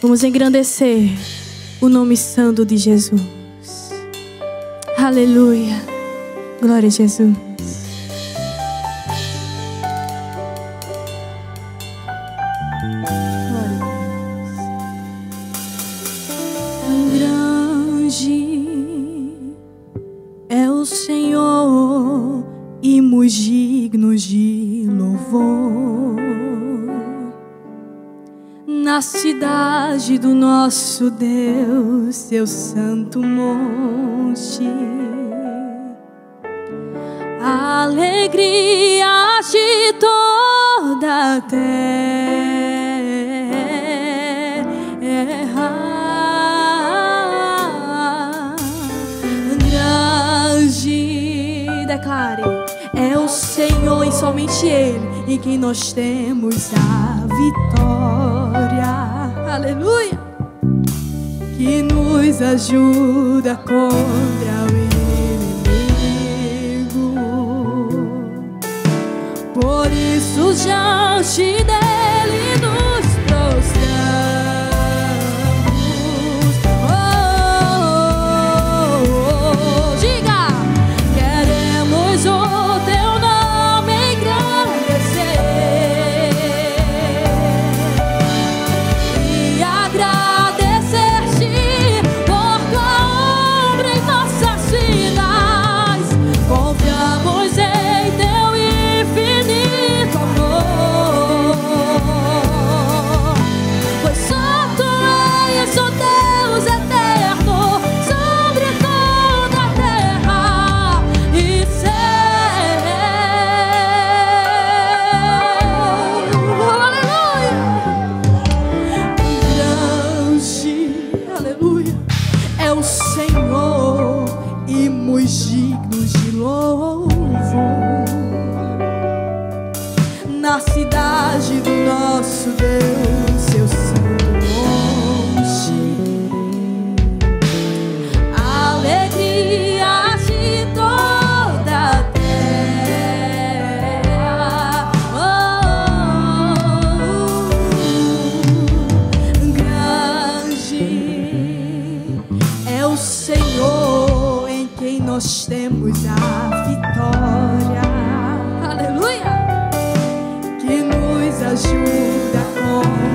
Vamos engrandecer o nome santo de Jesus. Aleluia. Glória a Jesus. Senhor, himnos dignos de louvor, na cidade do nosso Deus, seu santo monte, alegria de toda a terra. Declare, é o Senhor e somente Ele em quem nós temos a vitória. Aleluia! Que nos ajuda contra o inimigo. Por isso diante dele nos prostramos. Nós temos a vitória, aleluia, que nos ajuda com